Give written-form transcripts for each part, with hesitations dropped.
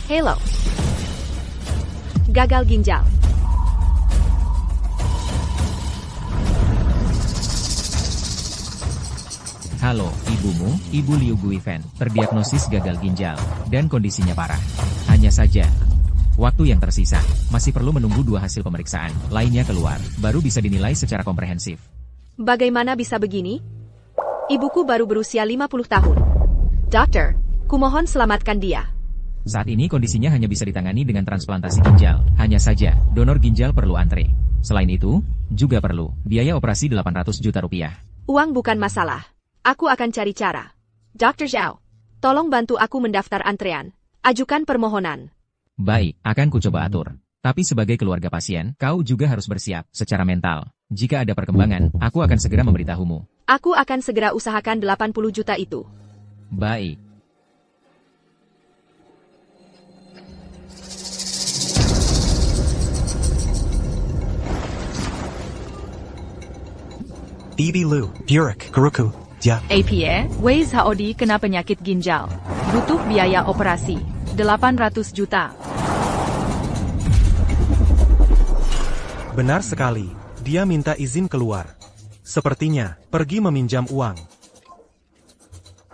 Hello. Gagal ginjal. Halo, ibumu, Ibu Liu Guifen, terdiagnosis gagal ginjal, dan kondisinya parah. Hanya saja, waktu yang tersisa, masih perlu menunggu 2 hasil pemeriksaan, lainnya keluar, baru bisa dinilai secara komprehensif. Bagaimana bisa begini? Ibuku baru berusia 50 tahun. Dokter, kumohon selamatkan dia. Saat ini kondisinya hanya bisa ditangani dengan transplantasi ginjal, hanya saja, donor ginjal perlu antre. Selain itu, juga perlu biaya operasi 800 juta rupiah. Uang bukan masalah. Aku akan cari cara. Dr. Zhao, tolong bantu aku mendaftar antrean. Ajukan permohonan. Baik, akan kucoba atur. Tapi sebagai keluarga pasien, kau juga harus bersiap secara mental. Jika ada perkembangan, aku akan segera memberitahumu. Aku akan segera usahakan 80 juta itu. Baik. Bibi Lu, Burek, Guruku, ya. APA, Wei's Haodi kena penyakit ginjal. Butuh biaya operasi. 800 juta. Benar sekali, dia minta izin keluar. Sepertinya, pergi meminjam uang.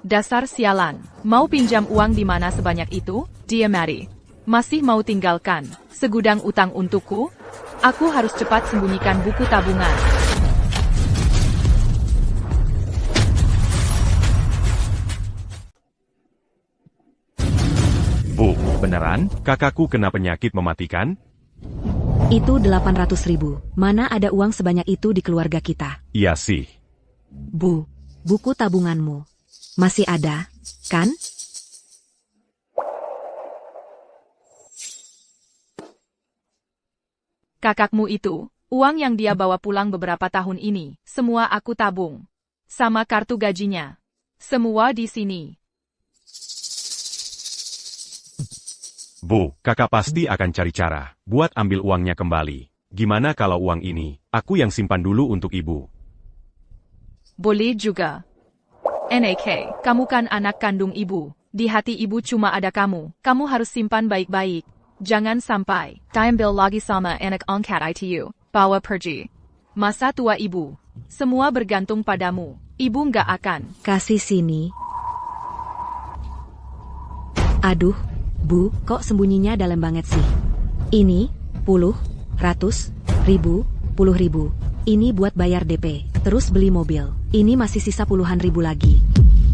Dasar sialan. Mau pinjam uang di mana sebanyak itu? Dia Mary. Masih mau tinggalkan segudang utang untukku? Aku harus cepat sembunyikan buku tabungan. Bu, beneran? Kakakku kena penyakit mematikan? Itu 800.000. Mana ada uang sebanyak itu di keluarga kita? Iya sih. Bu, buku tabunganmu masih ada, kan? Kakakmu itu, uang yang dia bawa pulang beberapa tahun ini, semua aku tabung. Sama kartu gajinya. Semua di sini. Bu, kakak pasti akan cari cara buat ambil uangnya kembali. Gimana kalau uang ini, aku yang simpan dulu untuk ibu? Boleh juga. NAK, kamu kan anak kandung ibu. Di hati ibu cuma ada kamu. Kamu harus simpan baik-baik. Jangan sampai diambil lagi sama anak angkat ITU. Bawa pergi. Masa tua ibu. Semua bergantung padamu. Ibu nggak akan. Kasih sini. Aduh, Bu, kok sembunyinya dalam banget sih? Ini, puluh, ratus, ribu, 10.000. Ini buat bayar DP, terus beli mobil. Ini masih sisa puluhan ribu lagi.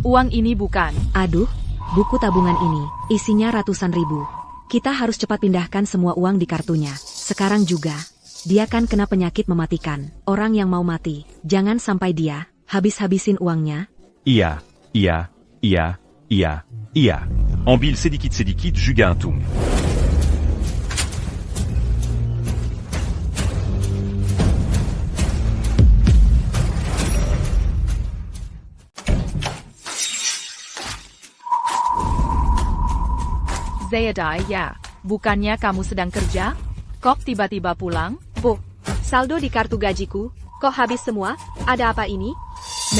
Uang ini bukan. Aduh, buku tabungan ini, isinya ratusan ribu. Kita harus cepat pindahkan semua uang di kartunya. Sekarang juga. Dia kan kena penyakit mematikan. Orang yang mau mati, jangan sampai dia habis-habisin uangnya. Iya. Ambil sedikit juga antum. Zayadai ya, bukannya kamu sedang kerja? Kok tiba-tiba pulang? Bu, saldo di kartu gajiku, kok habis semua? Ada apa ini?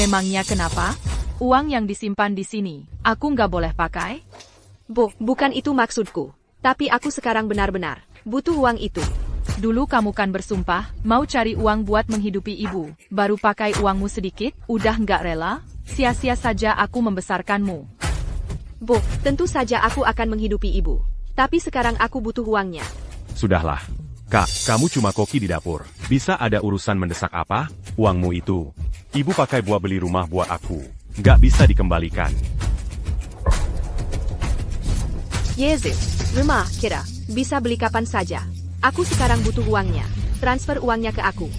Memangnya kenapa? Uang yang disimpan di sini, aku nggak boleh pakai? Bu, bukan itu maksudku. Tapi aku sekarang benar-benar butuh uang itu. Dulu kamu kan bersumpah, mau cari uang buat menghidupi ibu. Baru pakai uangmu sedikit, udah nggak rela? Sia-sia saja aku membesarkanmu. Bu, tentu saja aku akan menghidupi ibu. Tapi sekarang aku butuh uangnya. Sudahlah. Kak, kamu cuma koki di dapur. Bisa ada urusan mendesak apa? Uangmu itu. Ibu pakai buat beli rumah buat aku. Nggak bisa dikembalikan. Yesus, rumah kira bisa beli kapan saja. Aku sekarang butuh uangnya. Transfer uangnya ke aku.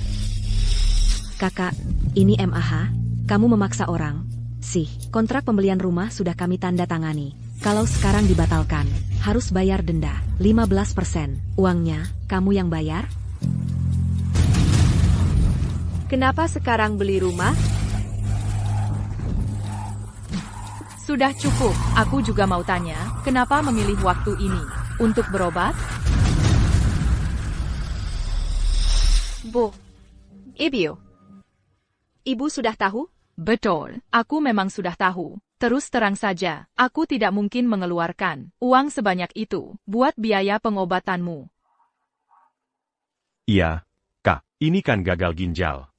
Kakak, ini MAH, kamu memaksa orang. Sih, kontrak pembelian rumah sudah kami tanda tangani. Kalau sekarang dibatalkan, harus bayar denda 15%. Uangnya, kamu yang bayar? Kenapa sekarang beli rumah? Sudah cukup, aku juga mau tanya, kenapa memilih waktu ini untuk berobat? Bu, Ibu sudah tahu? Betul, aku memang sudah tahu. Terus terang saja, aku tidak mungkin mengeluarkan uang sebanyak itu buat biaya pengobatanmu. Iya, Kak, ini kan gagal ginjal.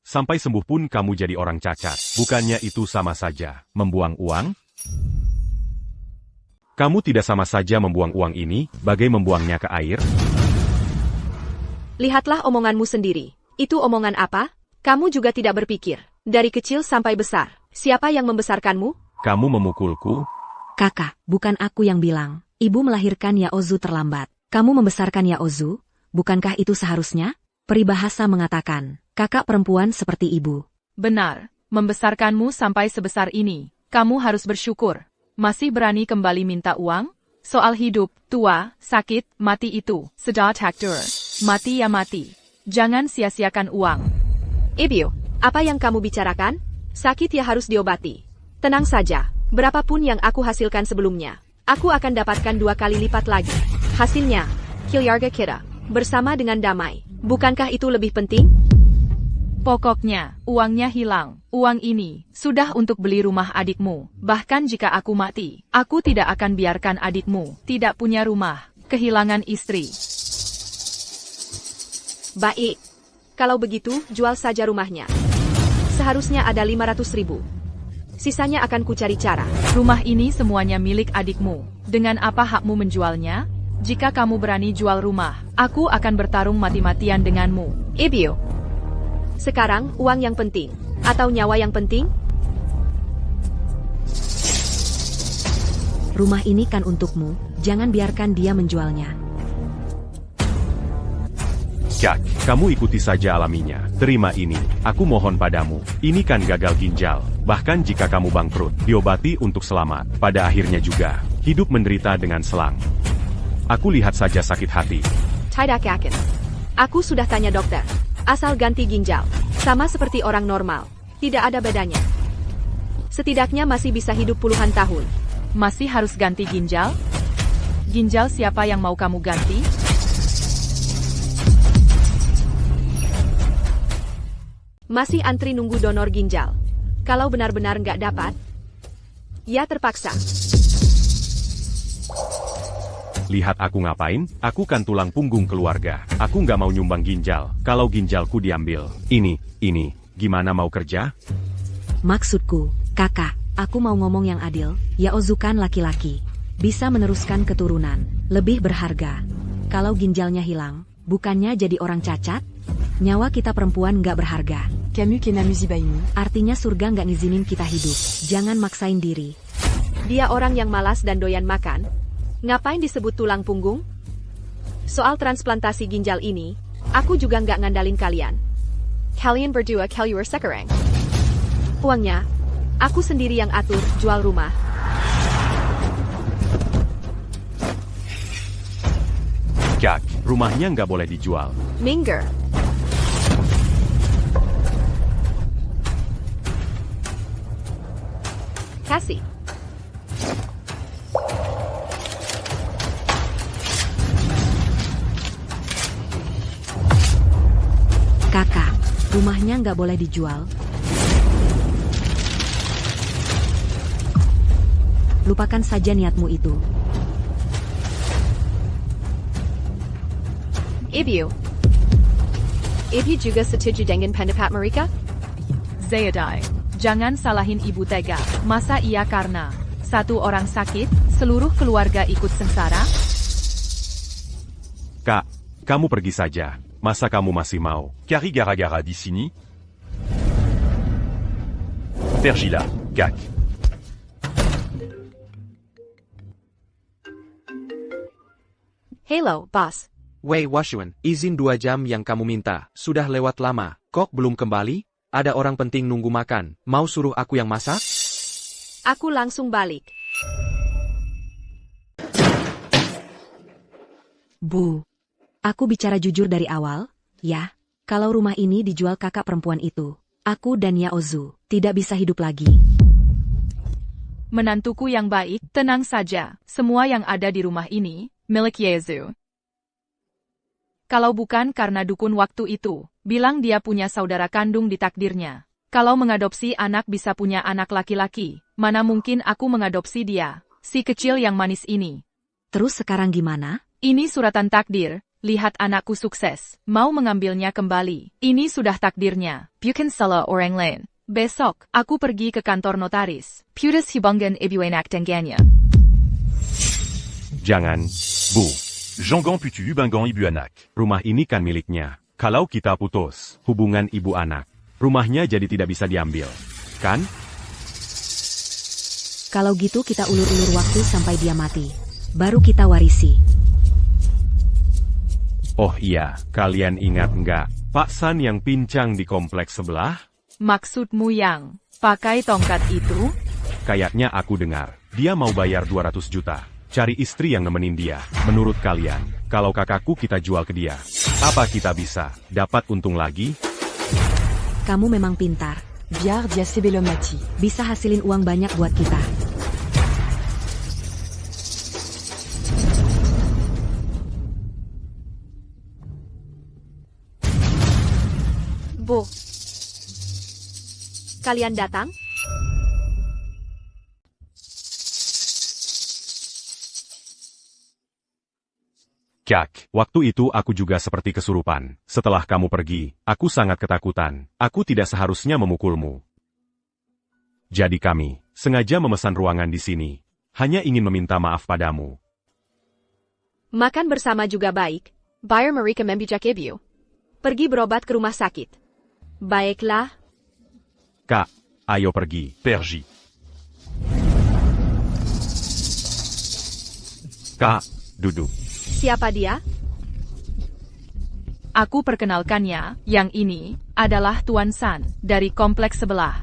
Sampai sembuh pun kamu jadi orang cacat. Bukannya itu sama saja membuang uang? Kamu tidak sama saja membuang uang ini, bagai membuangnya ke air? Lihatlah omonganmu sendiri. Itu omongan apa? Kamu juga tidak berpikir. Dari kecil sampai besar, siapa yang membesarkanmu? Kamu memukulku? Kakak, bukan aku yang bilang. Ibu melahirkan Yaozu terlambat. Kamu membesarkan Yaozu? Bukankah itu seharusnya? Peribahasa mengatakan, kakak perempuan seperti ibu. Benar, membesarkanmu sampai sebesar ini. Kamu harus bersyukur. Masih berani kembali minta uang? Soal hidup, tua, sakit, mati itu, sudah takdir. Mati ya mati. Jangan sia-siakan uang. Ibu, apa yang kamu bicarakan? Sakit ya harus diobati. Tenang saja, berapapun yang aku hasilkan sebelumnya, aku akan dapatkan 2 kali lipat lagi. Hasilnya, keluarga kita, bersama dengan damai. Bukankah itu lebih penting? Pokoknya, uangnya hilang. Uang ini sudah untuk beli rumah adikmu. Bahkan jika aku mati, aku tidak akan biarkan adikmu tidak punya rumah, kehilangan istri. Baik. Kalau begitu, jual saja rumahnya. Seharusnya ada 500.000. Sisanya akan kucari cara. Rumah ini semuanya milik adikmu. Dengan apa hakmu menjualnya? Jika kamu berani jual rumah, aku akan bertarung mati-matian denganmu. Ibu. Sekarang, uang yang penting. Atau nyawa yang penting? Rumah ini kan untukmu, jangan biarkan dia menjualnya. Jack, kamu ikuti saja alaminya. Terima ini, aku mohon padamu. Ini kan gagal ginjal. Bahkan jika kamu bangkrut, diobati untuk selamat. Pada akhirnya juga, hidup menderita dengan selang. Aku lihat saja sakit hati. Tidak yakin. Aku sudah tanya dokter. Asal ganti ginjal. Sama seperti orang normal. Tidak ada bedanya. Setidaknya masih bisa hidup puluhan tahun. Masih harus ganti ginjal? Ginjal siapa yang mau kamu ganti? Masih antri nunggu donor ginjal. Kalau benar-benar nggak dapat, ya terpaksa. Lihat aku ngapain? Aku kan tulang punggung keluarga. Aku nggak mau nyumbang ginjal. Kalau ginjalku diambil. Ini, gimana mau kerja? Maksudku, kakak, aku mau ngomong yang adil. Yaozu kan laki-laki. Bisa meneruskan keturunan. Lebih berharga. Kalau ginjalnya hilang, bukannya jadi orang cacat? Nyawa kita perempuan nggak berharga. Artinya surga nggak ngizinin kita hidup. Jangan maksain diri. Dia orang yang malas dan doyan makan. Ngapain disebut tulang punggung? Soal transplantasi ginjal ini, aku juga nggak ngandalin kalian. Kalian berdua keluar sekarang. Uangnya, aku sendiri yang atur jual rumah. Jack, rumahnya nggak boleh dijual. Minggir. Kasih. Kakak, rumahnya nggak boleh dijual. Lupakan saja niatmu itu. Ibu juga setuju dengan pendapat mereka? Zayadai, jangan salahin ibu tega. Masa iya karena satu orang sakit, seluruh keluarga ikut sengsara? Kak, kamu pergi saja. Masa kamu masih mau? Kari gara-gara di sini? Pergilah, Kak. Hello, boss. Wei Washuan, izin 2 jam yang kamu minta. Sudah lewat lama. Kok belum kembali? Ada orang penting nunggu makan. Mau suruh aku yang masak? Aku langsung balik. Bu, aku bicara jujur dari awal, ya. Kalau rumah ini dijual kakak perempuan itu, aku dan Yaozu tidak bisa hidup lagi. Menantuku yang baik, tenang saja. Semua yang ada di rumah ini, milik Yaozu. Kalau bukan karena dukun waktu itu, bilang dia punya saudara kandung di takdirnya. Kalau mengadopsi anak bisa punya anak laki-laki, mana mungkin aku mengadopsi dia, si kecil yang manis ini. Terus sekarang gimana? Ini suratan takdir, lihat anakku sukses, mau mengambilnya kembali. Ini sudah takdirnya, bukan salah orang lain. Besok, aku pergi ke kantor notaris. Putus hubungan ibu anak dengannya. Jangan, Bu. Jangan putu hubungan ibu anak. Rumah ini kan miliknya. Kalau kita putus hubungan ibu anak, rumahnya jadi tidak bisa diambil. Kan? Kalau gitu kita ulur-ulur waktu sampai dia mati. Baru kita warisi. Oh iya, kalian ingat nggak? Pak San yang pincang di kompleks sebelah? Maksudmu yang pakai tongkat itu? Kayaknya aku dengar, dia mau bayar 200 juta. Cari istri yang nemenin dia. Menurut kalian, kalau kakakku kita jual ke dia, apa kita bisa dapat untung lagi? Kamu memang pintar. Biar dia sebelum mati. Bisa hasilin uang banyak buat kita. Bu. Kalian datang? Kak, waktu itu aku juga seperti kesurupan. Setelah kamu pergi, aku sangat ketakutan. Aku tidak seharusnya memukulmu. Jadi kami sengaja memesan ruangan di sini. Hanya ingin meminta maaf padamu. Makan bersama juga baik. Bayar mereka membijak ibu. Pergi berobat ke rumah sakit. Baiklah. Kak, ayo pergi. Pergi. Kak, duduk. Siapa dia? Aku perkenalkannya, yang ini adalah Tuan San, dari kompleks sebelah.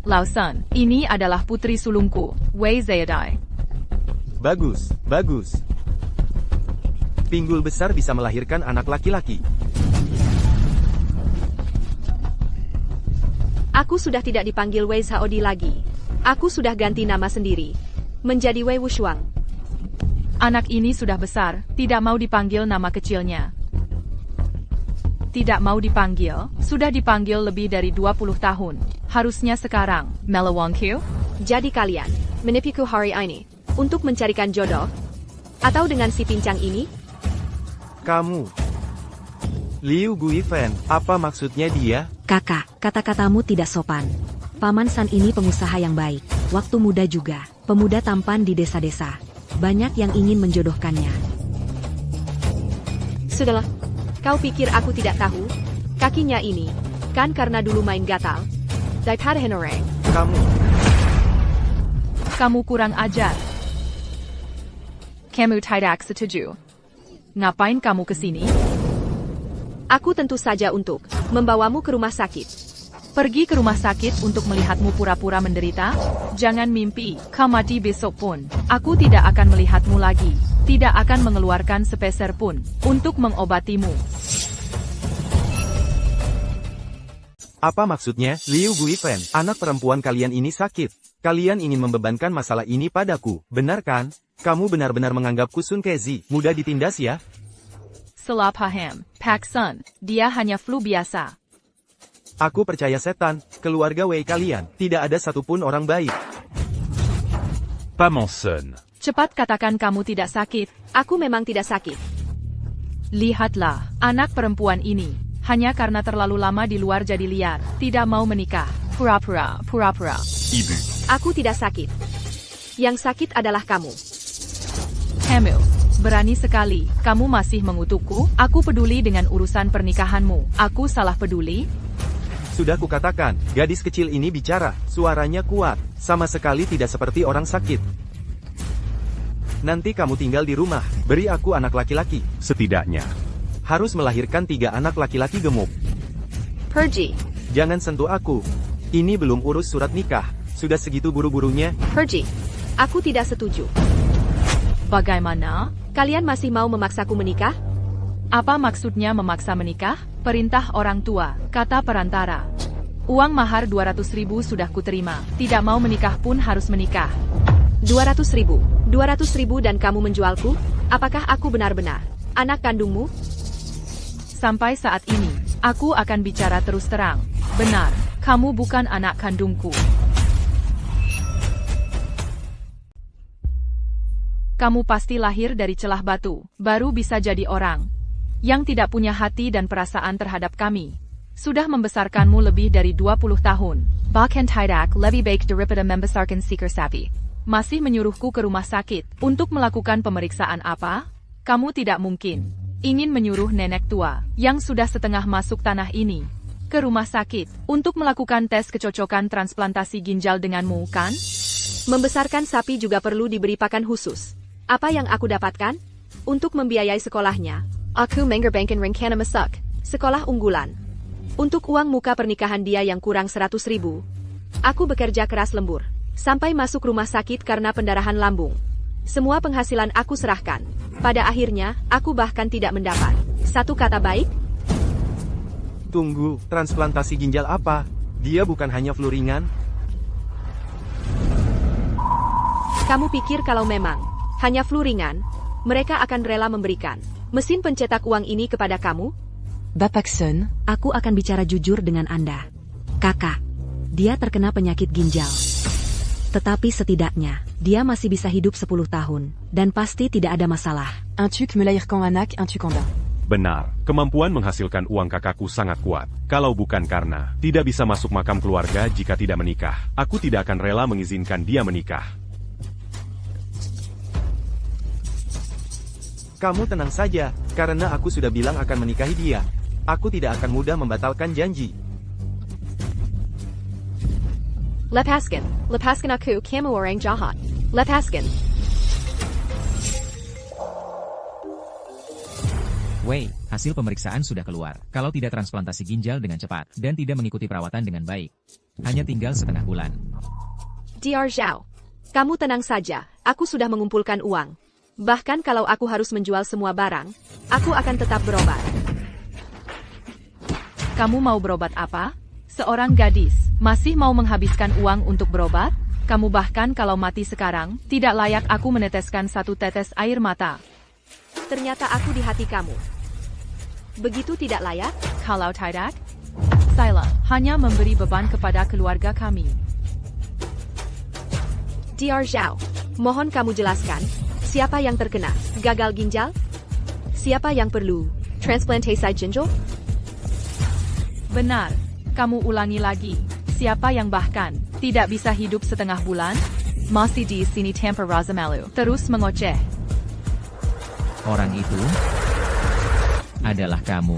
Lao San, ini adalah putri sulungku, Wei Zayadai. Bagus, bagus. Pinggul besar bisa melahirkan anak laki-laki. Aku sudah tidak dipanggil Wei Zhaodi lagi. Aku sudah ganti nama sendiri. Menjadi Wei Wushuang. Anak ini sudah besar, tidak mau dipanggil nama kecilnya. Tidak mau dipanggil, sudah dipanggil lebih dari 20 tahun. Harusnya sekarang, Melawangku. Jadi kalian, menipuku hari ini, untuk mencarikan jodoh? Atau dengan si pincang ini? Kamu. Liu Guifan, apa maksudnya dia? Kakak, kata-katamu tidak sopan. Paman San ini pengusaha yang baik. Waktu muda juga, pemuda tampan di desa-desa. Banyak yang ingin menjodohkannya. Sudahlah, kau pikir aku tidak tahu? Kakinya ini, kan karena dulu main gatal. Daripada orang. Kamu kurang ajar. Kamu tidak setuju. Ngapain kamu kesini? Aku tentu saja untuk membawamu ke rumah sakit. Pergi ke rumah sakit untuk melihatmu pura-pura menderita? Jangan mimpi, kau mati besok pun. Aku tidak akan melihatmu lagi. Tidak akan mengeluarkan sepeser pun untuk mengobatimu. Apa maksudnya, Liu Guifan? Anak perempuan kalian ini sakit. Kalian ingin membebankan masalah ini padaku, benar kan? Kamu benar-benar menganggapku Sun Kezi, mudah ditindas ya? Salah paham, Pak Sun. Dia hanya flu biasa. Aku percaya setan, keluarga Wei kalian, tidak ada satupun orang baik. Pas mon son. Cepat katakan kamu tidak sakit. Aku memang tidak sakit. Lihatlah, anak perempuan ini. Hanya karena terlalu lama di luar jadi liar. Tidak mau menikah. Pura-pura, pura-pura. Ibu. Aku tidak sakit. Yang sakit adalah kamu. Hamil. Berani sekali. Kamu masih mengutukku? Aku peduli dengan urusan pernikahanmu. Aku salah peduli? Sudah kukatakan, gadis kecil ini bicara, suaranya kuat, sama sekali tidak seperti orang sakit. Nanti kamu tinggal di rumah, beri aku anak laki-laki. Setidaknya. Harus melahirkan 3 anak laki-laki gemuk. Pergi. Jangan sentuh aku. Ini belum urus surat nikah, sudah segitu buru-burunya. Pergi. Aku tidak setuju. Bagaimana? Kalian masih mau memaksaku menikah? Apa maksudnya memaksa menikah? Perintah orang tua, kata perantara. Uang mahar 200.000 sudah kuterima. Tidak mau menikah pun harus menikah. 200.000. 200.000 dan kamu menjualku? Apakah aku benar-benar anak kandungmu? Sampai saat ini, aku akan bicara terus terang. Benar, Kamu bukan anak kandungku. Kamu pasti lahir dari celah batu, baru bisa jadi orang yang tidak punya hati dan perasaan terhadap kami. Sudah membesarkanmu lebih dari 20 tahun. Bahkan tidak lebih baik daripada membesarkan seeker sapi. Masih menyuruhku ke rumah sakit untuk melakukan pemeriksaan apa? Kamu tidak mungkin ingin menyuruh nenek tua yang sudah setengah masuk tanah ini ke rumah sakit untuk melakukan tes kecocokan transplantasi ginjal denganmu, kan? Membesarkan sapi juga perlu diberi pakan khusus. Apa yang aku dapatkan? Untuk membiayai sekolahnya, aku mengorbankan rencana masak sekolah unggulan. Untuk uang muka pernikahan dia yang kurang 100.000, aku bekerja keras lembur, sampai masuk rumah sakit karena pendarahan lambung. Semua penghasilan aku serahkan. Pada akhirnya, aku bahkan tidak mendapat satu kata baik. Tunggu, transplantasi ginjal apa? Dia bukan hanya flu ringan? Kamu pikir kalau memang hanya flu ringan, mereka akan rela memberikan mesin pencetak uang ini kepada kamu? Bapakson, Aku akan bicara jujur dengan Anda. Kakak, dia terkena penyakit ginjal. Tetapi setidaknya, dia masih bisa hidup 10 tahun, dan pasti tidak ada masalah. un tuc me lahirkan anak, un tuc anda. Benar, kemampuan menghasilkan uang kakakku sangat kuat. Kalau bukan karena tidak bisa masuk makam keluarga jika tidak menikah, aku tidak akan rela mengizinkan dia menikah. Kamu tenang saja, karena aku sudah bilang akan menikahi dia. Aku tidak akan mudah membatalkan janji. Lepaskan aku, kamu orang jahat. Lepaskan. Wei, hasil pemeriksaan sudah keluar. Kalau tidak transplantasi ginjal dengan cepat, dan tidak mengikuti perawatan dengan baik, hanya tinggal setengah bulan. Dr. Zhao, kamu tenang saja, aku sudah mengumpulkan uang. Bahkan kalau aku harus menjual semua barang, aku akan tetap berobat. Kamu mau berobat apa? Seorang gadis, masih mau menghabiskan uang untuk berobat? Kamu bahkan kalau mati sekarang, tidak layak aku meneteskan satu tetes air mata. Ternyata aku di hati kamu. Begitu tidak layak? Kalau tidak, saya hanya memberi beban kepada keluarga kami. Dr. Zhao, mohon kamu jelaskan, siapa yang terkena gagal ginjal? Siapa yang perlu transplantasi ginjal? Benar, kamu ulangi lagi. Siapa yang bahkan tidak bisa hidup setengah bulan? Masih di sini tanpa rasa malu, terus mengoceh. Orang itu adalah kamu.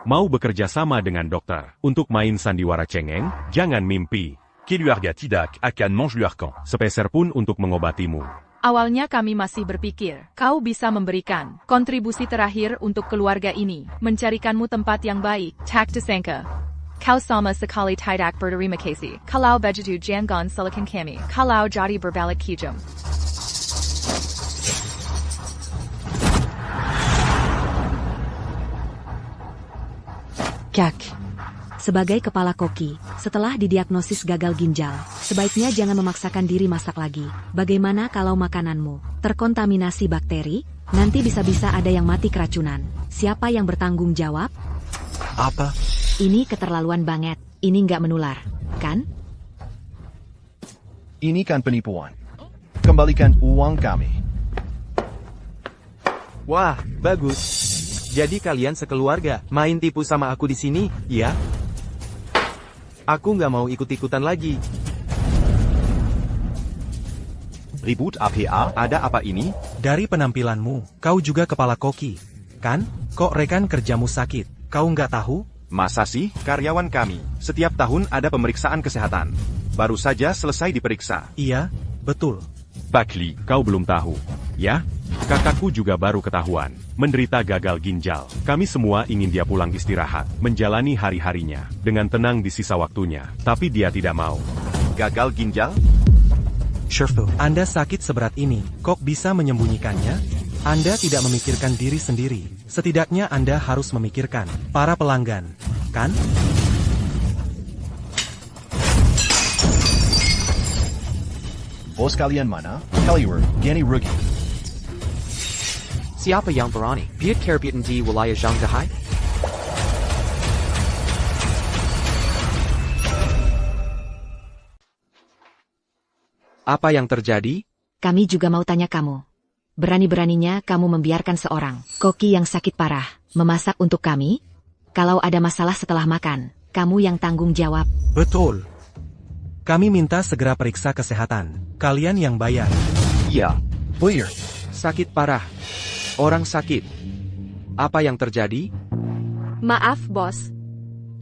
Mau bekerja sama dengan dokter untuk main sandiwara cengeng? Jangan mimpi. Keluarga tidak akan mengeluarkan Sepeser pun untuk mengobatimu. Awalnya kami masih berpikir, kau bisa memberikan kontribusi terakhir untuk keluarga ini, mencarikanmu tempat yang baik, tak disangka. Kau sama sekali tidak berterima kasih. Kalau begitu jangan salahkan kami. Kalau jadi berbalik kejam. Kak. Sebagai kepala koki, setelah didiagnosis gagal ginjal, sebaiknya jangan memaksakan diri masak lagi. Bagaimana kalau makananmu terkontaminasi bakteri? Nanti bisa-bisa ada yang mati keracunan. Siapa yang bertanggung jawab? Apa? Ini keterlaluan banget. Ini nggak menular, kan? Ini kan penipuan. Kembalikan uang kami. Wah, bagus. Jadi kalian sekeluarga main tipu sama aku di sini, ya? Aku nggak mau ikut-ikutan lagi. Reboot APA, ada apa ini? Dari penampilanmu, kau juga kepala koki, kan? Kok rekan kerjamu sakit? Kau nggak tahu? Masa sih, karyawan kami. Setiap tahun ada pemeriksaan kesehatan. Baru saja selesai diperiksa. Iya, betul. Bakli, kau belum tahu. Ya? Kakakku juga baru ketahuan. Menderita gagal ginjal. Kami semua ingin dia pulang istirahat. Menjalani hari-harinya. Dengan tenang di sisa waktunya. Tapi dia tidak mau. Gagal ginjal? Sherfu, Anda sakit seberat ini, kok bisa menyembunyikannya? Anda tidak memikirkan diri sendiri. Setidaknya Anda harus memikirkan para pelanggan, kan? Bos kalian mana? Kaliwer, Gani Rugi. Siapa yang berani? Biat Karabitan di wilayah Shanghai? Apa yang terjadi? Kami juga mau tanya kamu. Berani-beraninya kamu membiarkan seorang koki yang sakit parah memasak untuk kami? Kalau ada masalah setelah makan, kamu yang tanggung jawab. Betul. Kami minta segera periksa kesehatan. Kalian yang bayar. Iya, clear. Sakit parah. Orang sakit. Apa yang terjadi? Maaf, bos.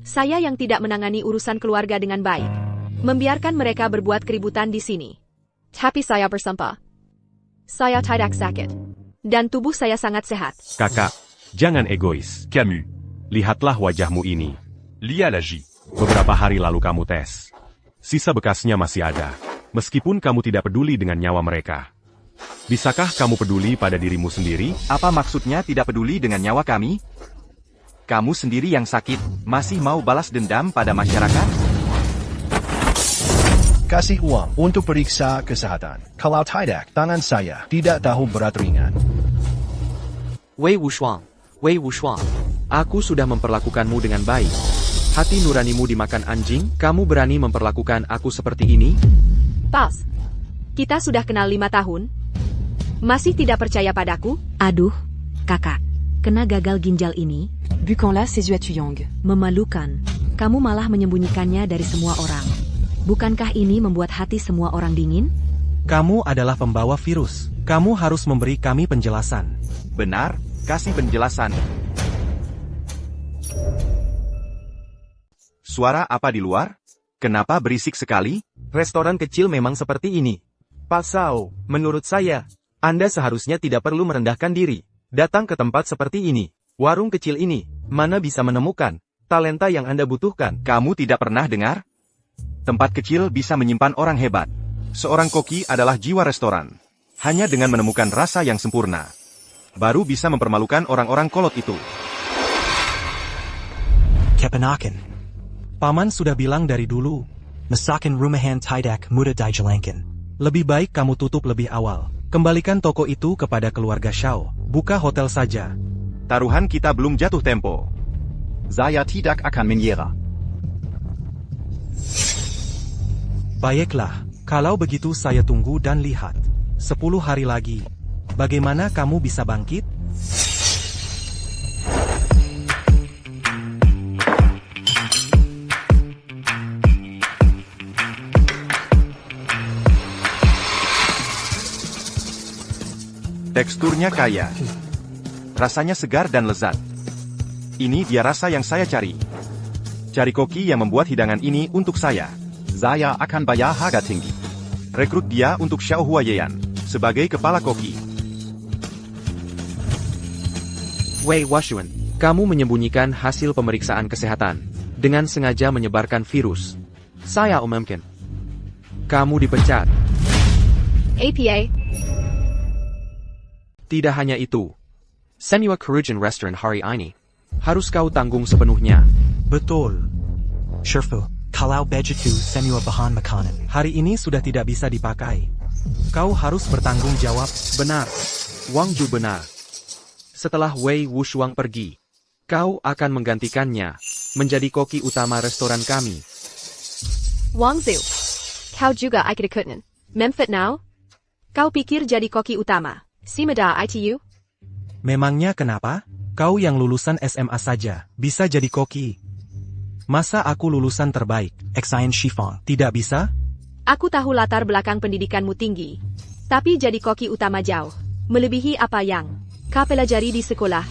Saya yang tidak menangani urusan keluarga dengan baik. Membiarkan mereka berbuat keributan di sini. Tapi saya bersumpah. Saya tidak sakit. Dan tubuh saya sangat sehat. Kakak, jangan egois. Camus. Lihatlah wajahmu ini. Lia Lagi. Beberapa hari lalu kamu tes. Sisa bekasnya masih ada. Meskipun kamu tidak peduli dengan nyawa mereka. Bisakah kamu peduli pada dirimu sendiri? Apa maksudnya tidak peduli dengan nyawa kami? Kamu sendiri yang sakit, masih mau balas dendam pada masyarakat? Kasih uang untuk periksa kesehatan. Kalau tidak, tangan saya tidak tahu berat ringan. Wei Wushuang. Wei Wushuang. Aku sudah memperlakukanmu dengan baik. Hati nuranimu dimakan anjing, kamu berani memperlakukan aku seperti ini? Pas. Kita sudah kenal 5 tahun. Masih tidak percaya padaku? Aduh, kakak. Kena gagal ginjal ini? Bukanlah ses yeux à Tuyong. Memalukan. Kamu malah menyembunyikannya dari semua orang. Bukankah ini membuat hati semua orang dingin? Kamu adalah pembawa virus. Kamu harus memberi kami penjelasan. Benar, kasih penjelasan. Suara apa di luar? Kenapa berisik sekali? Restoran kecil memang seperti ini. Pak Sao, menurut saya, Anda seharusnya tidak perlu merendahkan diri. Datang ke tempat seperti ini, warung kecil ini, mana bisa menemukan talenta yang Anda butuhkan. Kamu tidak pernah dengar? Tempat kecil bisa menyimpan orang hebat. Seorang koki adalah jiwa restoran. Hanya dengan menemukan rasa yang sempurna, baru bisa mempermalukan orang-orang kolot itu. Kepenakan. Paman sudah bilang dari dulu. Masakan rumahan tidak mudah dijalankan. Lebih baik kamu tutup lebih awal. Kembalikan toko itu kepada keluarga Shao. Buka hotel saja. Taruhan kita belum jatuh tempo. Saya tidak akan menyerah. Baiklah, kalau begitu saya tunggu dan lihat. 10 hari lagi. Bagaimana kamu bisa bangkit? Teksturnya kaya. Rasanya segar dan lezat. Ini dia rasa yang saya cari. Cari koki yang membuat hidangan ini untuk saya. Saya akan bayar harga tinggi. Rekrut dia untuk Xiao Huayan sebagai kepala koki. Wei Washuan, kamu menyembunyikan hasil pemeriksaan kesehatan dengan sengaja menyebarkan virus. Saya umumkan. Kamu dipecat. APA. Tidak hanya itu. Senua Kerugian Restaurant hari ini harus kau tanggung sepenuhnya. Betul. Sherfu. Kalau begitu semua bahan makanan hari ini sudah tidak bisa dipakai. Kau harus bertanggung jawab. Benar. Wang Ju benar. Setelah Wei Wushuang pergi, kau akan menggantikannya menjadi koki utama restoran kami. Wang Zhu. Kau juga ikut ikutan. Memfit now? Kau pikir jadi koki utama? Simada ITU? Memangnya kenapa? Kau yang lulusan SMA saja bisa jadi koki. Masa aku lulusan terbaik, Exain Shifong, tidak bisa? Aku tahu latar belakang pendidikanmu tinggi. Tapi jadi koki utama jauh melebihi apa yang kau pelajari di sekolah.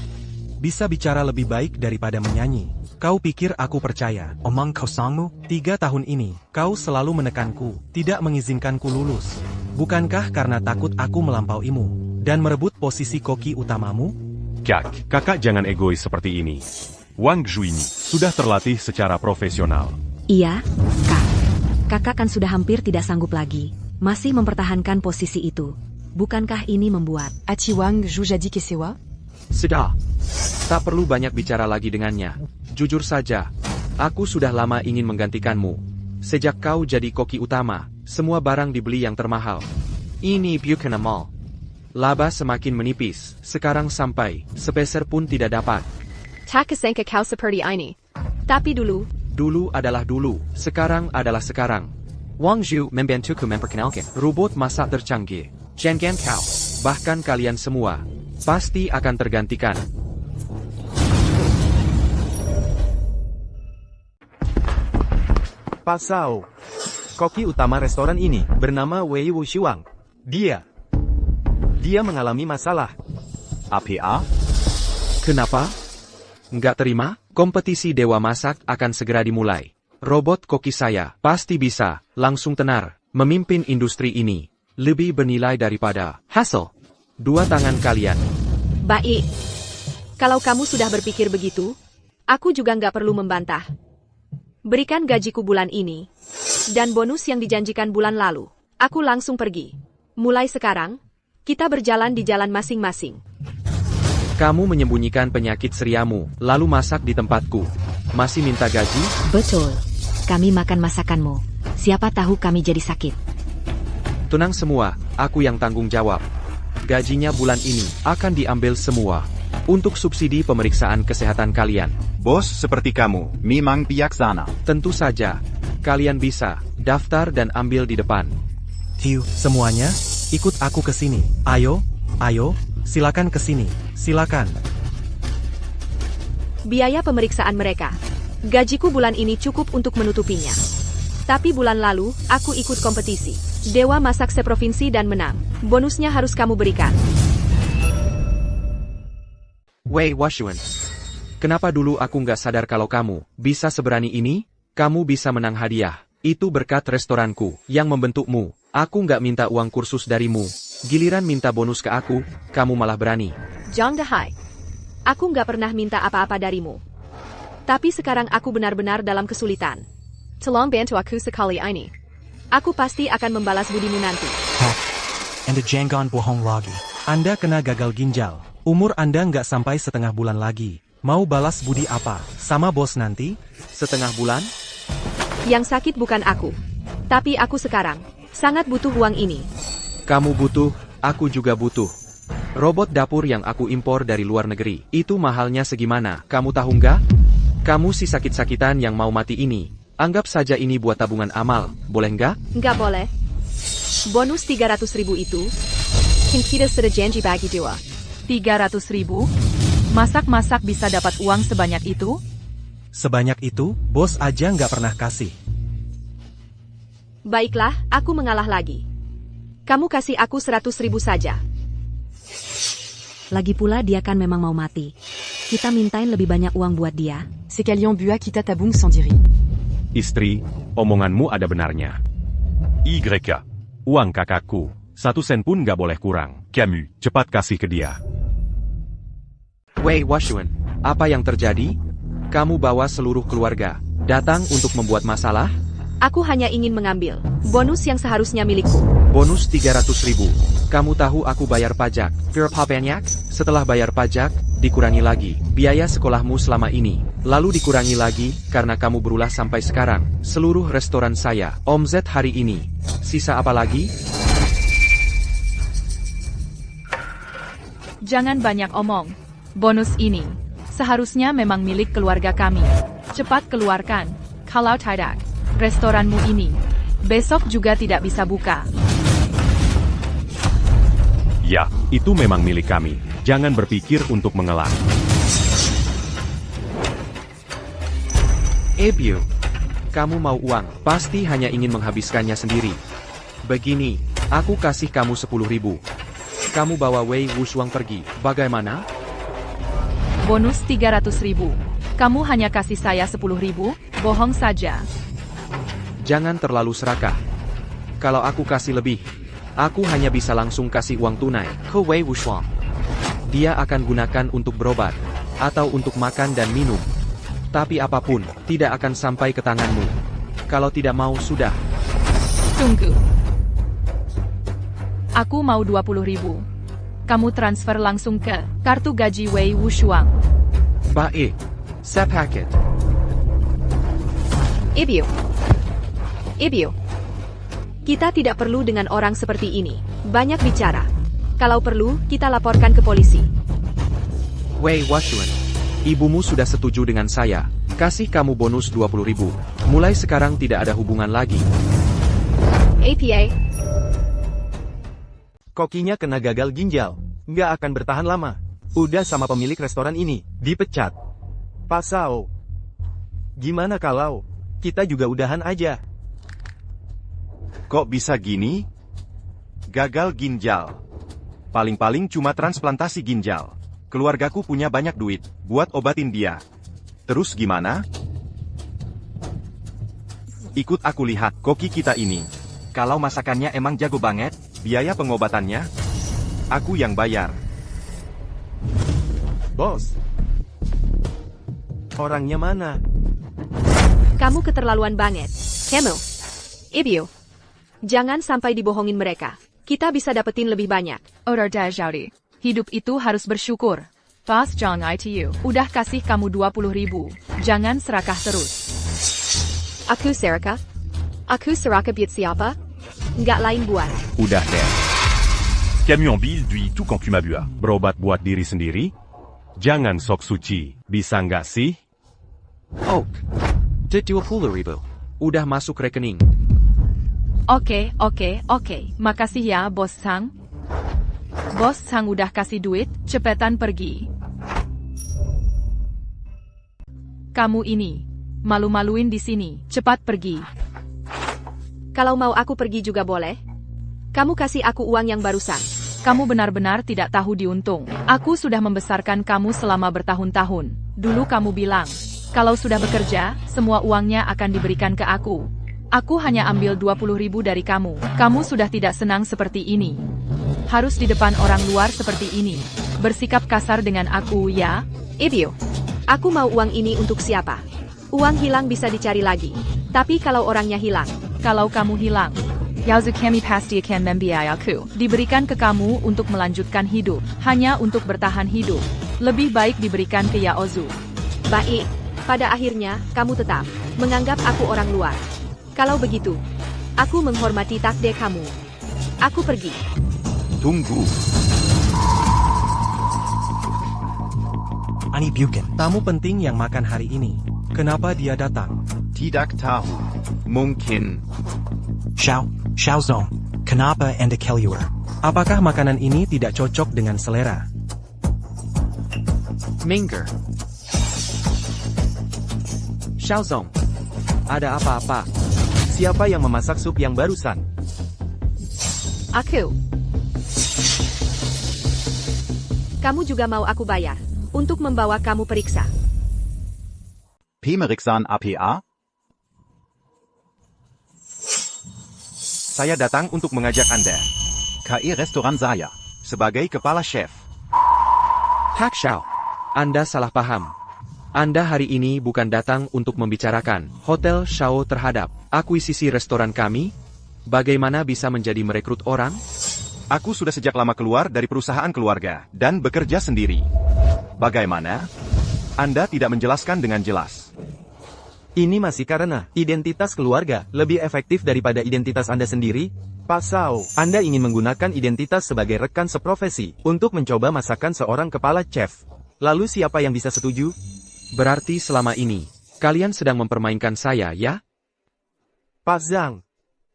Bisa bicara lebih baik daripada menyanyi. Kau pikir aku percaya? Omong kosongmu, 3 tahun ini, kau selalu menekanku, tidak mengizinkanku lulus. Bukankah karena takut aku melampauimu, dan merebut posisi koki utamamu? Kakak jangan egois seperti ini. Wang Zhu ini sudah terlatih secara profesional. Iya, Kak. Kakak kan sudah hampir tidak sanggup lagi. Masih mempertahankan posisi itu. Bukankah ini membuat Achi Wang Zhu jadi kesewa? Sudah. Tak perlu banyak bicara lagi dengannya. Jujur saja, aku sudah lama ingin menggantikanmu. Sejak kau jadi koki utama, semua barang dibeli yang termahal. Ini bukan amal. Laba semakin menipis, sekarang sampai, sepeser pun tidak dapat. Tak kesangka kau seperti ini. Tapi dulu, Dulu adalah dulu, sekarang adalah sekarang. Wang Zhu membantuku memperkenalkan. Robot masak tercanggih. Jangan kau. Bahkan kalian semua, pasti akan tergantikan. Pasau. Koki utama restoran ini bernama Wei Wushuang. Dia mengalami masalah. APA? Kenapa? Nggak terima? Kompetisi Dewa Masak akan segera dimulai. Robot koki saya pasti bisa, langsung tenar, memimpin industri ini. Lebih bernilai daripada hasil. 2 tangan kalian. baik. Kalau kamu sudah berpikir begitu, aku juga nggak perlu membantah. Berikan gajiku bulan ini, dan bonus yang dijanjikan bulan lalu. Aku langsung pergi. Mulai sekarang, kita berjalan di jalan masing-masing. Kamu menyembunyikan penyakit seriamu, lalu masak di tempatku. Masih minta gaji? Betul. Kami makan masakanmu. Siapa tahu kami jadi sakit. Tenang semua, aku yang tanggung jawab. Gajinya bulan ini akan diambil semua. Untuk subsidi pemeriksaan kesehatan kalian. Bos seperti kamu, memang bijaksana. Tentu saja, kalian bisa daftar dan ambil di depan. Tiu, semuanya, ikut aku ke sini. Ayo, silakan ke sini. Silakan. Biaya pemeriksaan mereka. Gajiku bulan ini cukup untuk menutupinya. Tapi bulan lalu, aku ikut kompetisi. Dewa Masak seprovinsi dan menang. Bonusnya harus kamu berikan. Wei Wushuan. Kenapa dulu aku nggak sadar kalau kamu bisa seberani ini? Kamu bisa menang hadiah. Itu berkat restoranku yang membentukmu. Aku nggak minta uang kursus darimu. Giliran minta bonus ke aku, kamu malah berani. Zhang Dehai. Aku nggak pernah minta apa-apa darimu. Tapi sekarang aku benar-benar dalam kesulitan. Tolong bantu aku sekali ini. Aku pasti akan membalas budimu nanti. Anda jangan bohong lagi. Anda kena gagal ginjal. Umur Anda nggak sampai setengah bulan lagi. Mau balas budi apa? Sama bos nanti? Setengah bulan? Yang sakit bukan aku. Tapi aku sekarang sangat butuh uang ini. Kamu butuh, aku juga butuh. Robot dapur yang aku impor dari luar negeri. Itu mahalnya segimana, kamu tahu nggak? Kamu si sakit-sakitan yang mau mati ini. Anggap saja ini buat tabungan amal, boleh nggak? Nggak boleh. Bonus 300.000 itu, kita sudah janji bagi dua. 300.000? Masak-masak bisa dapat uang sebanyak itu? Sebanyak itu, bos aja nggak pernah kasih. Baiklah, aku mengalah lagi. Kamu kasih aku 100.000 saja. Lagi pula dia kan memang mau mati. Kita mintain lebih banyak uang buat dia. C'est qu'Alian Bua quitta Tabung sans diri. Istri, omonganmu ada benarnya. YK. Uang kakakku. 1 sen pun nggak boleh kurang. Camus, cepat kasih ke dia. Wei Wushuan, apa yang terjadi? Kamu bawa seluruh keluarga datang untuk membuat masalah? Aku hanya ingin mengambil bonus yang seharusnya milikku. Bonus 300.000. Kamu tahu aku bayar pajak. Berapa banyak? Setelah bayar pajak, dikurangi lagi biaya sekolahmu selama ini. Lalu dikurangi lagi karena kamu berulah sampai sekarang. Seluruh restoran saya, omzet hari ini. Sisa apa lagi? Jangan banyak omong. Bonus ini seharusnya memang milik keluarga kami. Cepat keluarkan. Kalau tidak, restoranmu ini besok juga tidak bisa buka. Ya, itu memang milik kami. Jangan berpikir untuk mengelak. Ebio, kamu mau uang, pasti hanya ingin menghabiskannya sendiri. Begini, aku kasih kamu 10.000. Kamu bawa Wei Wushuang pergi, bagaimana? Bonus 300.000. Kamu hanya kasih saya 10.000? Bohong saja. Jangan terlalu serakah. Kalau aku kasih lebih, aku hanya bisa langsung kasih uang tunai ke Wei Wushuang. Dia akan gunakan untuk berobat, atau untuk makan dan minum. Tapi apapun, tidak akan sampai ke tanganmu. Kalau tidak mau, sudah. Tunggu. Aku mau 20.000. Kamu transfer langsung ke kartu gaji Wei Wushuang. Baik. Sepaket. Ibio. Kita tidak perlu dengan orang seperti ini. Banyak bicara. Kalau perlu, kita laporkan ke polisi. Wei Washuan, ibumu sudah setuju dengan saya. Kasih kamu bonus 20.000. Mulai sekarang tidak ada hubungan lagi. APA, Kokinya kena gagal ginjal. Nggak akan bertahan lama. Udah sama pemilik restoran ini, dipecat. Pak Sao, gimana kalau kita juga udahan aja? Kok bisa gini? Gagal ginjal. Paling-paling cuma transplantasi ginjal. Keluargaku punya banyak duit, buat obatin dia. Terus gimana? Ikut aku lihat koki kita ini. Kalau masakannya emang jago banget, biaya pengobatannya, aku yang bayar. Bos, orangnya mana? kamu keterlaluan banget. Camel, Ibio, jangan sampai dibohongin mereka. Kita bisa dapetin lebih banyak. Udah Xiaodi. Hidup itu harus bersyukur. Pas Jong ITU, udah kasih kamu 20.000. Jangan serakah terus. Aku serakah? Aku serakah buat siapa? Nggak lain buat. Udah deh. Camion bis du tout quand tu m'as bu. Berobat buat diri sendiri? Jangan sok suci, bisa nggak sih? Oak. 20.000. Udah masuk rekening. Oke. Makasih ya, Bos Sang. Bos Sang udah kasih duit, cepetan pergi. Kamu ini, malu-maluin di sini, cepat pergi. Kalau mau aku pergi juga boleh. Kamu kasih aku uang yang barusan. Kamu benar-benar tidak tahu diuntung. Aku sudah membesarkan kamu selama bertahun-tahun. Dulu kamu bilang, kalau sudah bekerja, semua uangnya akan diberikan ke aku. Aku hanya ambil 20.000 dari kamu. Kamu sudah tidak senang seperti ini. Harus di depan orang luar seperti ini. Bersikap kasar dengan aku, ya? Ibio, aku mau uang ini untuk siapa? Uang hilang bisa dicari lagi. Tapi kalau orangnya hilang, kalau kamu hilang, Yaozu kami pasti akan membiayai aku. Diberikan ke kamu untuk melanjutkan hidup. Hanya untuk bertahan hidup. Lebih baik diberikan ke Yaozu. baik. Pada akhirnya, kamu tetap menganggap aku orang luar. Kalau begitu, aku menghormati takdir kamu. Aku pergi. Tunggu. Ani Buchan, tamu penting yang makan hari ini. Kenapa dia datang? Tidak tahu. Mungkin. Xiaozong, kenapa Anda keluar? Apakah makanan ini tidak cocok dengan selera? Minger. Xiaozong. Ada apa-apa? Siapa yang memasak sup yang barusan? Aku. Kamu juga mau aku bayar untuk membawa kamu periksa. Pemeriksan APA? Saya datang untuk mengajak Anda. KI restoran saya. Sebagai kepala chef. Hak Xiao. Anda salah paham. Anda hari ini bukan datang untuk membicarakan Hotel Xiao terhadap akuisisi restoran kami. Bagaimana bisa menjadi merekrut orang? Aku sudah sejak lama keluar dari perusahaan keluarga dan bekerja sendiri. Bagaimana? Anda tidak menjelaskan dengan jelas. Ini masih karena identitas keluarga lebih efektif daripada identitas Anda sendiri? Pak Sao, Anda ingin menggunakan identitas sebagai rekan seprofesi untuk mencoba masakan seorang kepala chef. Lalu siapa yang bisa setuju? Berarti selama ini, kalian sedang mempermainkan saya, ya? Pak Zhang,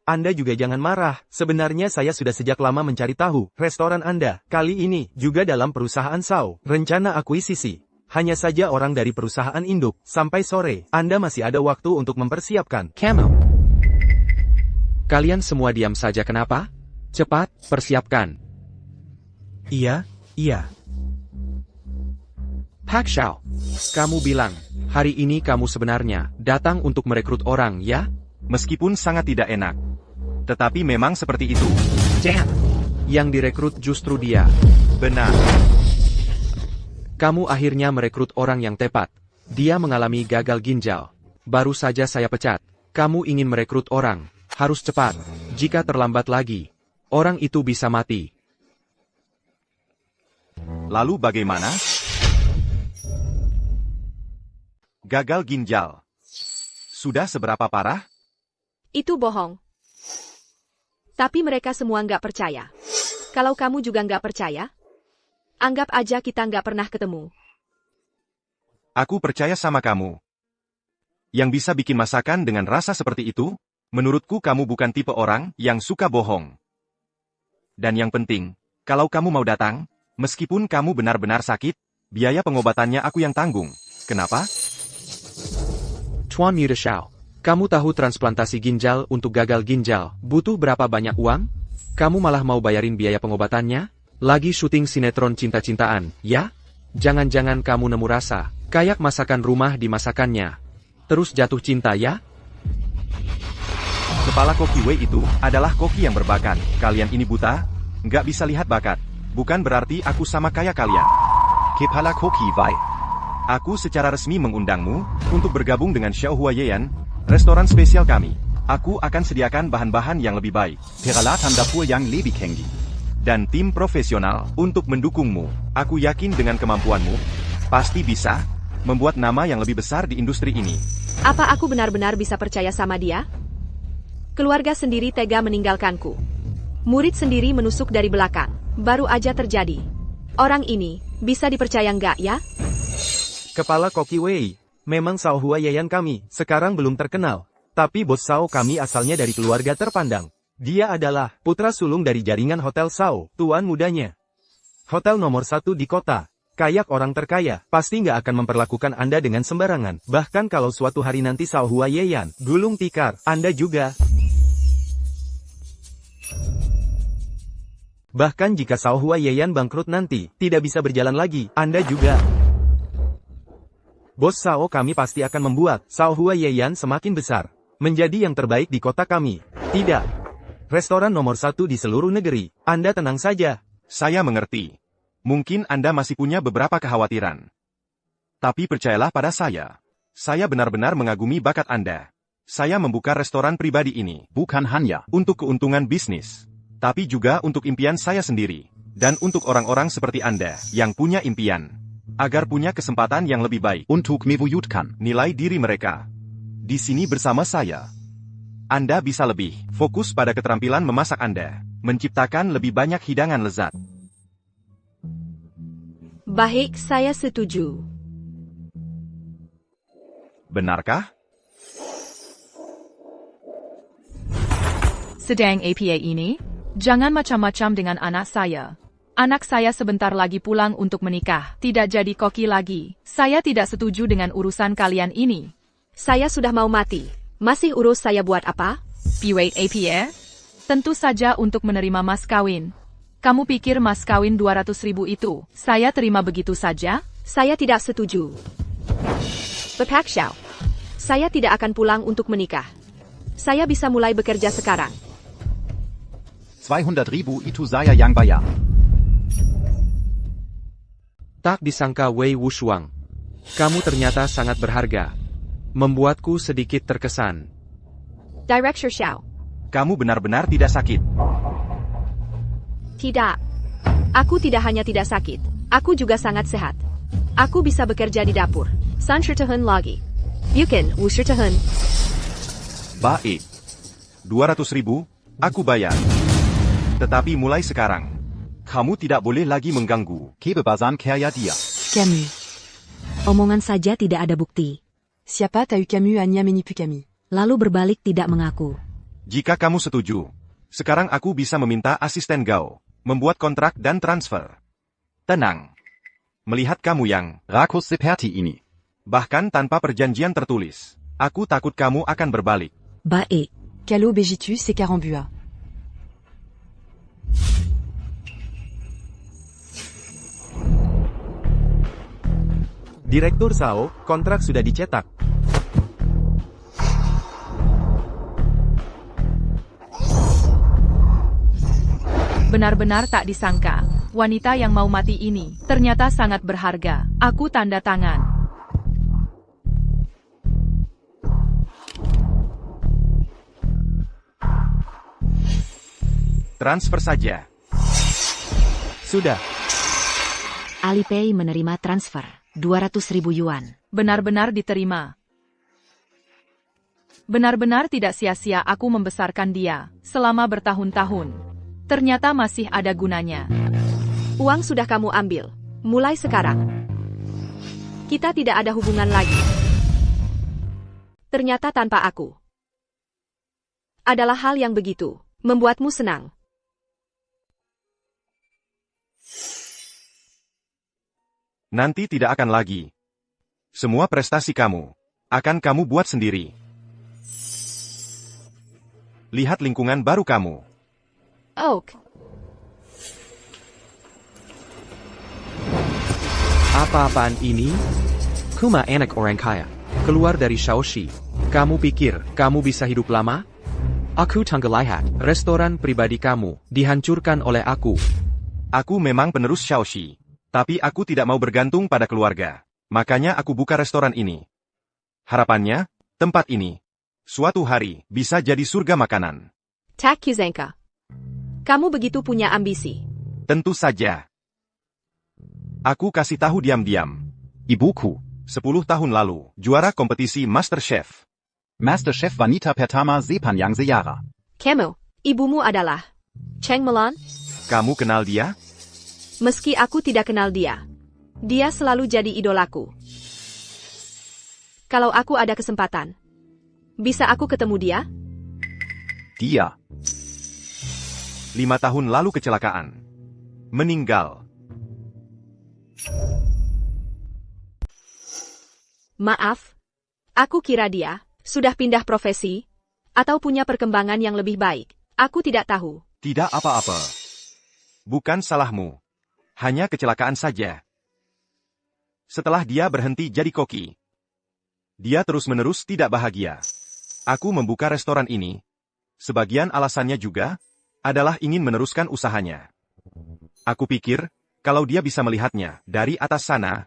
Anda juga jangan marah. Sebenarnya saya sudah sejak lama mencari tahu restoran Anda. Kali ini juga dalam perusahaan Sao. Rencana akuisisi. Hanya saja orang dari perusahaan induk. Sampai sore, Anda masih ada waktu untuk mempersiapkan. Camel. Kalian semua diam saja kenapa? Cepat, persiapkan. Iya. Hak Xiao. Kamu bilang, hari ini kamu sebenarnya datang untuk merekrut orang, ya? Meskipun sangat tidak enak. Tetapi memang seperti itu. Damn. Yang direkrut justru dia. Benar. Kamu akhirnya merekrut orang yang tepat. Dia mengalami gagal ginjal. Baru saja saya pecat. Kamu ingin merekrut orang. Harus cepat. Jika terlambat lagi, orang itu bisa mati. Lalu bagaimana? Gagal ginjal. Sudah seberapa parah? Itu bohong. Tapi mereka semua nggak percaya. Kalau kamu juga nggak percaya, anggap aja kita nggak pernah ketemu. Aku percaya sama kamu. Yang bisa bikin masakan dengan rasa seperti itu, menurutku kamu bukan tipe orang yang suka bohong. Dan yang penting, kalau kamu mau datang, meskipun kamu benar-benar sakit, biaya pengobatannya aku yang tanggung. Kenapa? Tuan Muda Xiao, kamu tahu transplantasi ginjal untuk gagal ginjal butuh berapa banyak uang? Kamu malah mau bayarin biaya pengobatannya? Lagi syuting sinetron cinta-cintaan, ya? Jangan-jangan kamu nemu rasa, kayak masakan rumah dimasakannya. Terus jatuh cinta ya? Kepala Koki Wei itu adalah koki yang berbakat. Kalian ini buta? Nggak bisa lihat bakat. Bukan berarti aku sama kayak kalian. Kepala Koki Wei. Aku secara resmi mengundangmu untuk bergabung dengan Xiaohua Yeyan, restoran spesial kami. Aku akan sediakan bahan-bahan yang lebih baik. Peralatan dapur yang lebih tinggi. Dan tim profesional untuk mendukungmu. Aku yakin dengan kemampuanmu, pasti bisa membuat nama yang lebih besar di industri ini. Apa aku benar-benar bisa percaya sama dia? Keluarga sendiri tega meninggalkanku. Murid sendiri menusuk dari belakang. Baru aja terjadi. Orang ini, bisa dipercaya nggak ya? Kepala Koki Wei, memang Xiaohua Yeyan kami, sekarang belum terkenal. Tapi bos Sao kami asalnya dari keluarga terpandang. Dia adalah putra sulung dari jaringan Hotel Sao, tuan mudanya. Hotel nomor 1 di kota. Kayak orang terkaya, pasti nggak akan memperlakukan Anda dengan sembarangan. Bahkan kalau suatu hari nanti Xiaohua Yeyan gulung tikar, Anda juga. Bahkan jika Xiaohua Yeyan bangkrut nanti, tidak bisa berjalan lagi, Anda juga. Bos Sao kami pasti akan membuat Xiaohua Yeyan semakin besar. Menjadi yang terbaik di kota kami. Tidak. Restoran nomor 1 di seluruh negeri. Anda tenang saja. Saya mengerti. Mungkin Anda masih punya beberapa kekhawatiran. Tapi percayalah pada saya. Saya benar-benar mengagumi bakat Anda. Saya membuka restoran pribadi ini. Bukan hanya Untuk keuntungan bisnis. Tapi juga untuk impian saya sendiri. Dan untuk orang-orang seperti Anda yang punya impian. Agar punya kesempatan yang lebih baik. untuk mewujudkan Nilai diri mereka. Di sini bersama saya. Anda bisa lebih fokus pada keterampilan memasak Anda. Menciptakan lebih banyak hidangan lezat. Baik, saya setuju. Benarkah? Sedang APA ini, jangan macam-macam dengan anak saya. Anak saya sebentar lagi pulang untuk menikah, tidak jadi koki lagi. Saya tidak setuju dengan urusan kalian ini. Saya sudah mau mati. Masih urus saya buat apa? Piwait APA? Tentu saja untuk menerima mas kawin. Kamu pikir mas kawin 200.000 itu, saya terima begitu saja? Saya tidak setuju. Pak Xiao, saya tidak akan pulang untuk menikah. Saya bisa mulai bekerja sekarang. 200.000 itu saya yang bayar. Tak disangka Wei Wushuang. Kamu ternyata sangat berharga. Membuatku sedikit terkesan. Director Xiao. Kamu benar-benar tidak sakit. Tidak. Aku tidak hanya tidak sakit. Aku juga sangat sehat. Aku bisa bekerja di dapur. San Shirtahun lagi. Bukan, Wu Shirtahun. Baik. 200.000, aku bayar. Tetapi mulai sekarang, kamu tidak boleh lagi mengganggu. Kebebasan karya dia. Camus. Omongan saja tidak ada bukti. Siapa tahu Camus hanya menipu kami. Lalu berbalik tidak mengaku. Jika kamu setuju, sekarang aku bisa meminta asisten Gao membuat kontrak dan transfer. Tenang. Melihat kamu yang Rakus seperti ini. bahkan tanpa perjanjian tertulis, aku takut kamu akan berbalik. Baik. Calo Begitus et Carambua. Direktur Sao, kontrak sudah dicetak. Benar-benar tak disangka, wanita yang mau mati ini, ternyata sangat berharga. Aku tanda tangan. Transfer saja. Sudah. Alipay menerima transfer. 200.000 yuan. Benar-benar diterima. Benar-benar tidak sia-sia aku membesarkan dia, selama bertahun-tahun. Ternyata masih ada gunanya. Uang sudah kamu ambil. Mulai sekarang, kita tidak ada hubungan lagi. Ternyata tanpa aku. Adalah hal yang begitu membuatmu senang. Nanti tidak akan lagi. Semua prestasi kamu akan kamu buat sendiri. Lihat lingkungan baru kamu. Oak. Apa-apaan ini? Kuma anak orang kaya. Keluar dari Shaoxi. Kamu pikir kamu bisa hidup lama? Aku lihat restoran pribadi kamu dihancurkan oleh aku. Aku memang penerus Shaoxi. Tapi aku tidak mau bergantung pada keluarga. Makanya aku buka restoran ini. Harapannya, tempat ini suatu hari bisa jadi surga makanan. Tak Kuzenka. Kamu begitu punya ambisi. Tentu saja. Aku kasih tahu diam-diam. Ibuku, 10 tahun lalu, juara kompetisi MasterChef. MasterChef Wanita pertama Sepanjang Sejarah. Kamu, ibumu adalah Cheng Melan? Kamu kenal dia? Meski aku tidak kenal dia. Dia selalu jadi idolaku. Kalau aku ada kesempatan, bisa aku ketemu dia? Dia. 5 tahun lalu kecelakaan. Meninggal. Maaf. Aku kira dia sudah pindah profesi atau punya perkembangan yang lebih baik. Aku tidak tahu. Tidak apa-apa. Bukan salahmu. Hanya kecelakaan saja. Setelah dia berhenti jadi koki, dia terus-menerus tidak bahagia. Aku membuka restoran ini. Sebagian alasannya juga adalah ingin meneruskan usahanya. Aku pikir, kalau dia bisa melihatnya dari atas sana,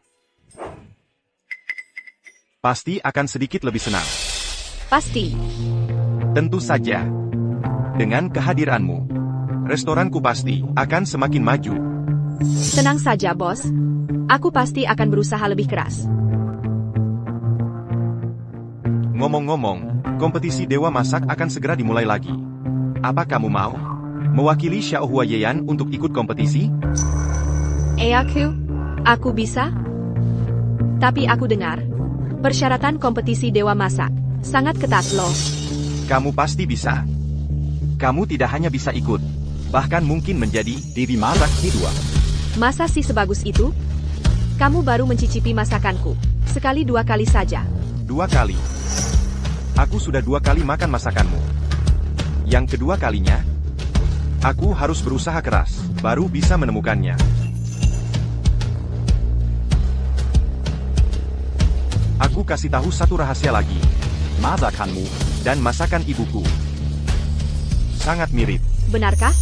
pasti akan sedikit lebih senang. Pasti. Tentu saja. Dengan kehadiranmu, restoranku pasti akan semakin maju. Tenang saja, bos. Aku pasti akan berusaha lebih keras. Ngomong-ngomong, kompetisi Dewa Masak akan segera dimulai lagi. Apa kamu mau mewakili Xiaohua Yeyan untuk ikut kompetisi? Aku bisa? Tapi aku dengar, persyaratan kompetisi Dewa Masak sangat ketat loh. Kamu pasti bisa. Kamu tidak hanya bisa ikut, bahkan mungkin menjadi Dewi Masak kedua. Masa sih sebagus itu? Kamu baru mencicipi masakanku. Sekali 2 kali saja. 2 kali. Aku sudah 2 kali makan masakanmu. Yang kedua kalinya, aku harus berusaha keras, baru bisa menemukannya. Aku kasih tahu satu rahasia lagi. Masakanmu dan masakan ibuku sangat mirip. Benarkah?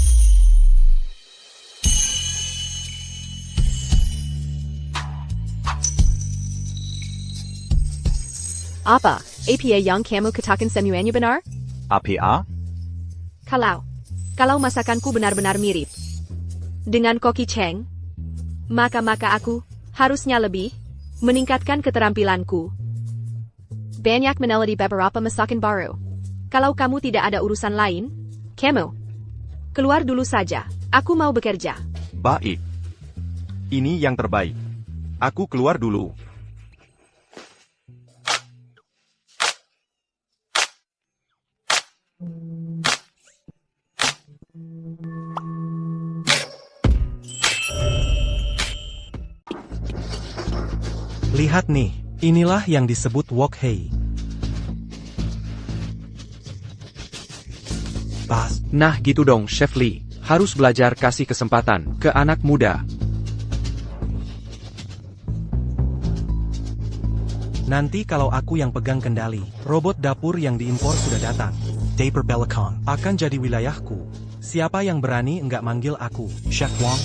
Apa? APA yang kamu katakan semuanya benar? APA? Kalau masakanku benar-benar mirip dengan Koki Cheng, maka aku harusnya lebih meningkatkan keterampilanku. Banyak meneliti beberapa masakan baru. Kalau kamu tidak ada urusan lain, kamu keluar dulu saja. Aku mau bekerja. Baik. Ini yang terbaik. Aku keluar dulu. Lihat nih, inilah yang disebut wok hei. Pas. Nah gitu dong, Chef Lee. Harus belajar kasih kesempatan ke anak muda. Nanti kalau aku yang pegang kendali, robot dapur yang diimpor sudah datang. Dapur Belakang akan jadi wilayahku. Siapa yang berani enggak manggil aku, Chef Wang?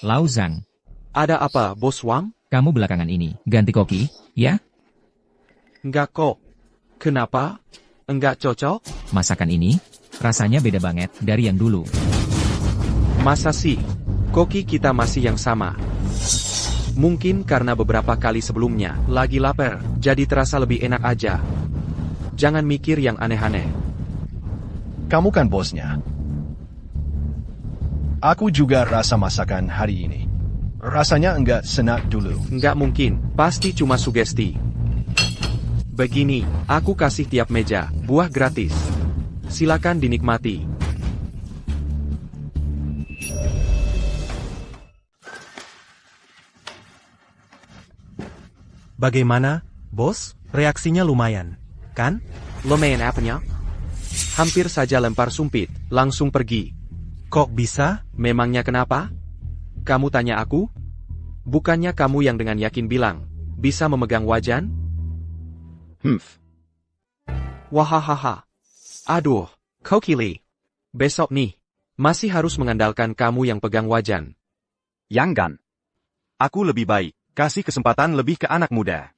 Lau Zhang, Ada apa, Bos Wang? kamu belakangan ini ganti koki, ya? Enggak kok. Kenapa? Enggak cocok? Masakan ini rasanya beda banget dari yang dulu. Masa sih? Koki kita masih yang sama. Mungkin karena beberapa kali sebelumnya lagi lapar, jadi terasa lebih enak aja. Jangan mikir yang aneh-aneh. Kamu kan bosnya. Aku juga rasa masakan hari ini. Rasanya enggak senak dulu. Nggak mungkin, pasti cuma sugesti. Begini, aku kasih tiap meja, buah gratis. Silakan dinikmati. Bagaimana, bos? Reaksinya lumayan, kan? Lumayan apanya? Hampir saja lempar sumpit, langsung pergi. Kok bisa? Memangnya kenapa? Kamu tanya aku? Bukannya kamu yang dengan yakin bilang, bisa memegang wajan? Wahahaha. Aduh, Kokili. Besok nih, masih harus mengandalkan kamu yang pegang wajan. Yanggan. Aku lebih baik, kasih kesempatan lebih ke anak muda.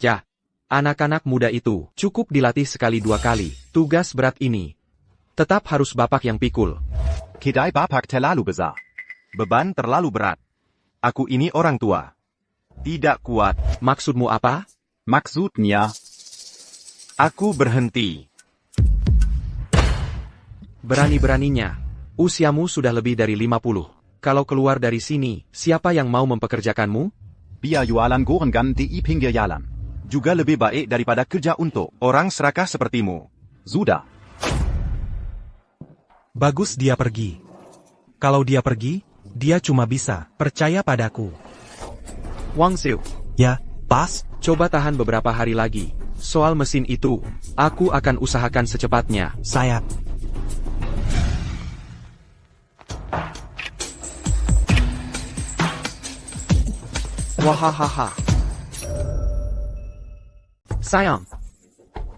Ya, anak-anak muda itu cukup dilatih sekali dua kali. Tugas berat ini tetap harus bapak yang pikul. Kedai bapak terlalu besar. Beban terlalu berat. Aku ini orang tua. Tidak kuat. Maksudmu apa? Maksudnya, Aku berhenti. Berani-beraninya. Usiamu sudah lebih dari 50. Kalau keluar dari sini, siapa yang mau mempekerjakanmu? biar jualan gorengan di pinggir jalan. Juga lebih baik daripada kerja untuk orang serakah sepertimu. Sudah. Bagus dia pergi. Kalau dia pergi, dia cuma bisa percaya padaku. Wang Xiu, Ya, pas. coba tahan beberapa hari lagi. Soal mesin itu, aku akan usahakan secepatnya. Saya. Wahahaha. Sayang,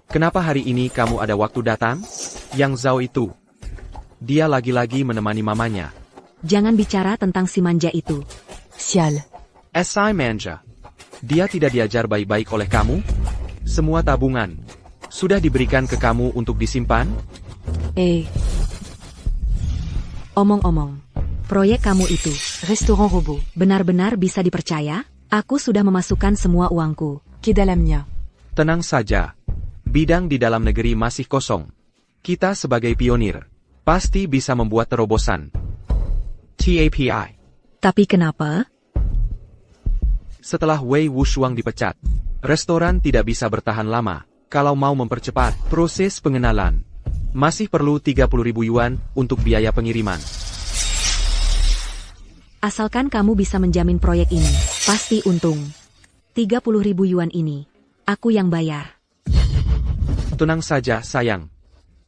kenapa hari ini kamu ada waktu datang? Yang Zhao itu, dia lagi-lagi menemani mamanya. Jangan bicara tentang si manja itu. Sial. SI manja. Dia tidak diajar baik-baik oleh kamu? Semua tabungan sudah diberikan ke kamu untuk disimpan? Omong-omong, proyek kamu itu, Restaurant robot. benar-benar bisa dipercaya? Aku sudah memasukkan semua uangku. Kedalamnya. Tenang saja. Bidang di dalam negeri masih kosong. Kita sebagai pionir, pasti bisa membuat terobosan. TAPI. Tapi kenapa? Setelah Wei Wushuang dipecat, restoran tidak bisa bertahan lama. Kalau mau mempercepat proses pengenalan, masih perlu 30.000 yuan untuk biaya pengiriman. Asalkan kamu bisa menjamin proyek ini, pasti untung. 30.000 yuan ini, aku yang bayar. Tenang saja, sayang.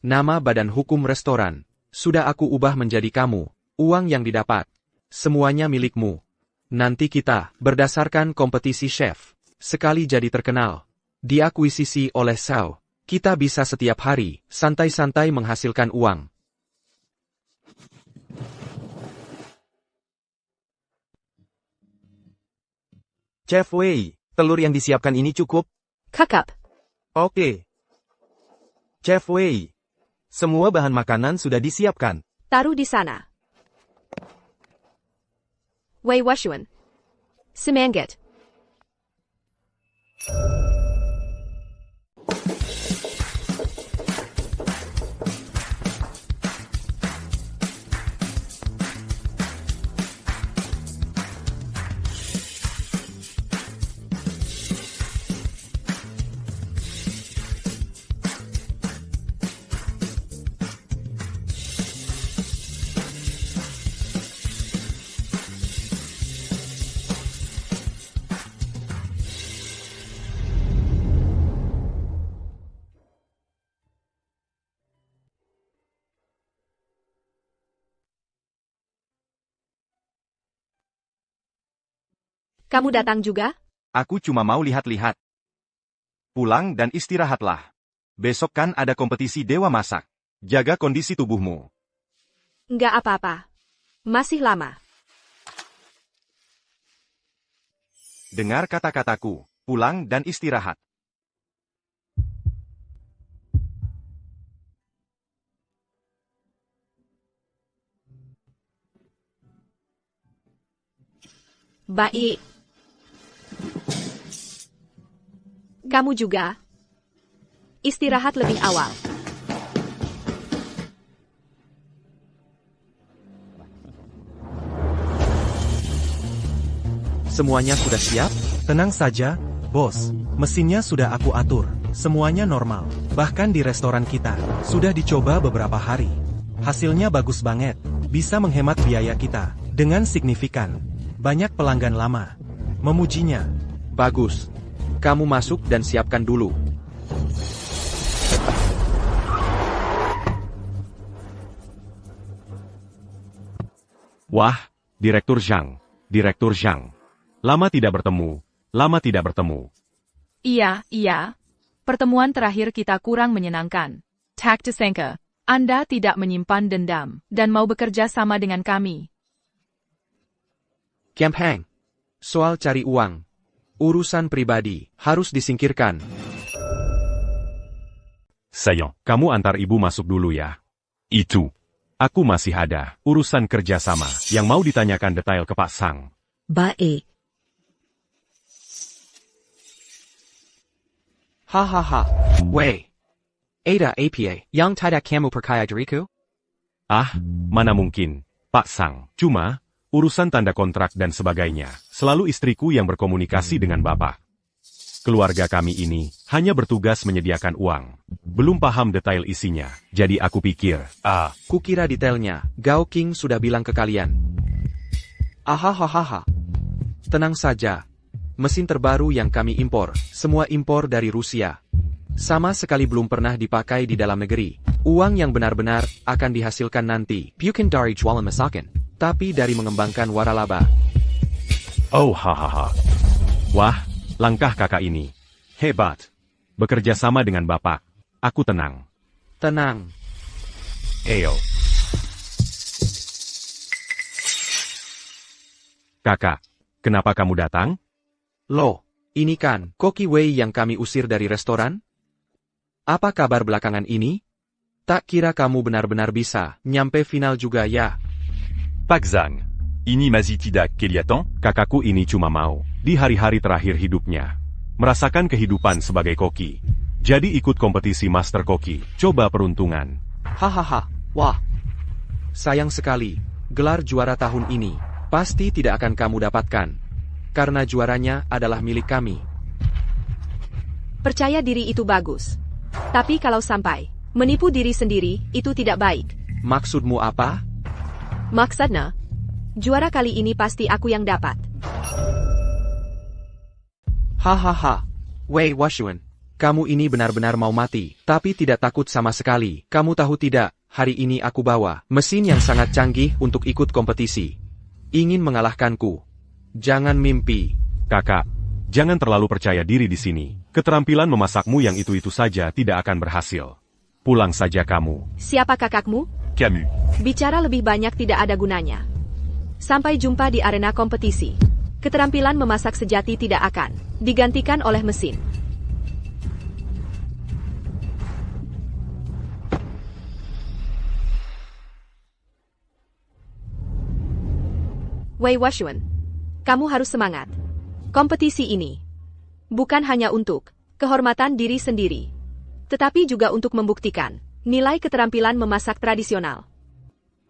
Nama badan hukum restoran sudah aku ubah menjadi kamu. Uang yang didapat, semuanya milikmu. Nanti kita berdasarkan kompetisi chef. Sekali jadi terkenal, diakuisisi oleh Sao, kita bisa setiap hari santai-santai menghasilkan uang. Chef Wei, telur yang disiapkan ini cukup? Kakap. Oke. Chef Wei, semua bahan makanan sudah disiapkan. Taruh di sana. Wei Washuan. Semangat. Kamu datang juga? Aku cuma mau lihat-lihat. Pulang dan istirahatlah. Besok kan ada kompetisi dewa masak. Jaga kondisi tubuhmu. Nggak apa-apa. Masih lama. Dengar kata-kataku. Pulang dan istirahat. Baik. Kamu juga. Istirahat lebih awal. Semuanya sudah siap? Tenang saja, bos. Mesinnya sudah aku atur. Semuanya normal. Bahkan di restoran kita, sudah dicoba beberapa hari. Hasilnya bagus banget. Bisa menghemat biaya kita. Dengan signifikan. Banyak pelanggan lama memujinya. Bagus. Kamu masuk dan siapkan dulu. Wah, Direktur Zhang. Direktur Zhang. Lama tidak bertemu. Lama tidak bertemu. Iya. Pertemuan terakhir kita kurang menyenangkan. Tak disangka, Anda tidak menyimpan dendam, dan mau bekerja sama dengan kami. Camp Hang. Soal cari uang. Urusan pribadi, harus disingkirkan. Sayang, kamu antar ibu masuk dulu ya. Itu. Aku masih ada urusan kerjasama yang mau ditanyakan detail ke Pak Sang. Baik. Hahaha. Wei. Ada apa yang tidak kamu percaya diriku? Ah, mana mungkin, Pak Sang. Cuma, urusan tanda kontrak dan sebagainya, selalu istriku yang berkomunikasi dengan Bapak. Keluarga kami ini hanya bertugas menyediakan uang. Belum paham detail isinya, jadi aku pikir, Kukira detailnya, Gao King sudah bilang ke kalian. Ahahaha. Tenang saja. Mesin terbaru yang kami impor, semua impor dari Rusia. Sama sekali belum pernah dipakai di dalam negeri. Uang yang benar-benar akan dihasilkan nanti, bukan dari jualan masakan, tapi dari mengembangkan waralaba. oh hahaha. Wah, langkah kakak ini. Hebat. Bekerja sama dengan Bapak. Aku tenang. Tenang. Eyo. Kakak, kenapa kamu datang? Loh, ini kan Koki Wei yang kami usir dari restoran? Apa kabar belakangan ini? Tak kira kamu benar-benar bisa nyampe final juga ya. Pak Zhang, ini masih tidak kelihatan? Kakakku ini cuma mau, di hari-hari terakhir hidupnya, merasakan kehidupan sebagai koki. Jadi ikut kompetisi Master Koki, coba peruntungan. Hahaha, wah. Sayang sekali, gelar juara tahun ini, pasti tidak akan kamu dapatkan. Karena juaranya adalah milik kami. Percaya diri itu bagus. Tapi kalau sampai menipu diri sendiri, itu tidak baik. Maksudmu apa? Maksudnya, juara kali ini pasti aku yang dapat. Hahaha. Wei Washuan, kamu ini benar-benar mau mati, tapi tidak takut sama sekali. Kamu tahu tidak, hari ini aku bawa mesin yang sangat canggih untuk ikut kompetisi. Ingin mengalahkanku. Jangan mimpi. Kakak, jangan terlalu percaya diri di sini. Keterampilan memasakmu yang itu-itu saja tidak akan berhasil. Pulang saja kamu. Siapa kakakmu? Camus. Bicara lebih banyak tidak ada gunanya. Sampai jumpa di arena kompetisi. Keterampilan memasak sejati tidak akan digantikan oleh mesin. Wei Washuan, kamu harus semangat. Kompetisi ini bukan hanya untuk kehormatan diri sendiri, tetapi juga untuk membuktikan nilai keterampilan memasak tradisional.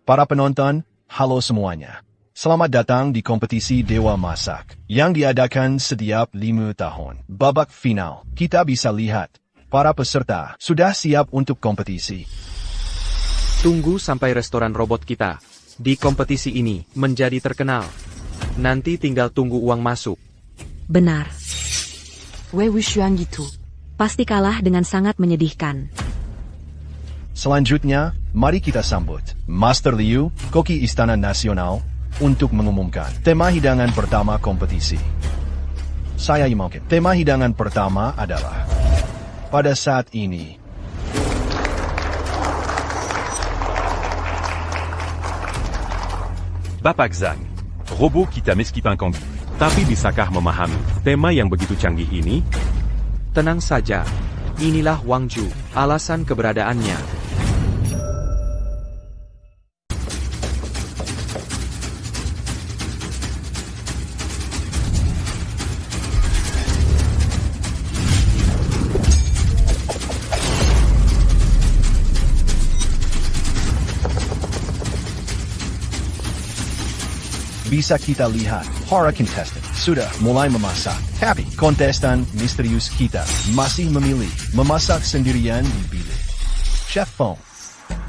Para penonton, halo semuanya. Selamat datang di kompetisi Dewa Masak yang diadakan setiap 5 tahun. Babak final, kita bisa lihat para peserta sudah siap untuk kompetisi. Tunggu sampai restoran robot kita di kompetisi ini menjadi terkenal. Nanti tinggal tunggu uang masuk. Benar. Wei Wuxuan gitu. Pasti kalah dengan sangat menyedihkan. Selanjutnya, mari kita sambut Master Liu, Koki Istana Nasional, untuk mengumumkan tema hidangan pertama kompetisi. Saya yakin tema hidangan pertama adalah pada saat ini. Bapak Zhang, robot kita meskipun canggih. Tapi bisakah memahami tema yang begitu canggih ini? Tenang saja. Inilah Wang Ju, alasan keberadaannya. Bisa kita lihat, para kontestan sudah mulai memasak. Tapi kontestan misterius kita masih memilih memasak sendirian di bilik. Chef Fong,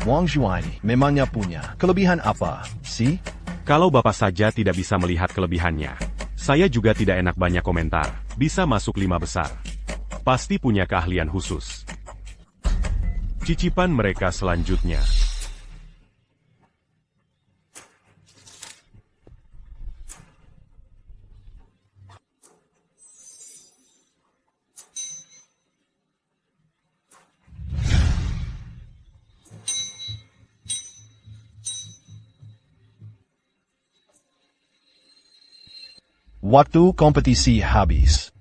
Wang Zhuai ini memangnya punya kelebihan apa sih? Kalau Bapak saja tidak bisa melihat kelebihannya, saya juga tidak enak banyak komentar. Bisa masuk 5 besar. Pasti punya keahlian khusus. Cicipan mereka selanjutnya. Waktu kompetisi habis.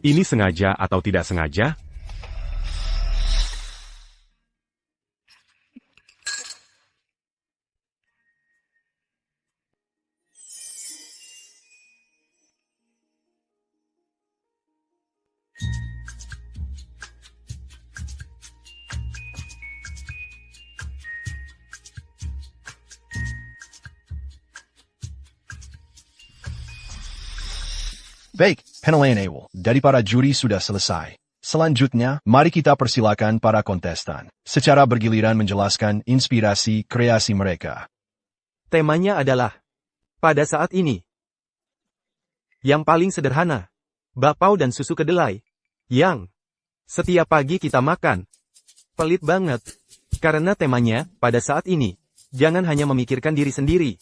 Ini sengaja atau tidak sengaja? Baik, penilaian awal dari para juri sudah selesai. Selanjutnya, mari kita persilakan para kontestan secara bergiliran menjelaskan inspirasi kreasi mereka. Temanya adalah pada saat ini. Yang paling sederhana, bakpao dan susu kedelai. Yang setiap pagi kita makan. Pelit banget. Karena temanya, pada saat ini. Jangan hanya memikirkan diri sendiri.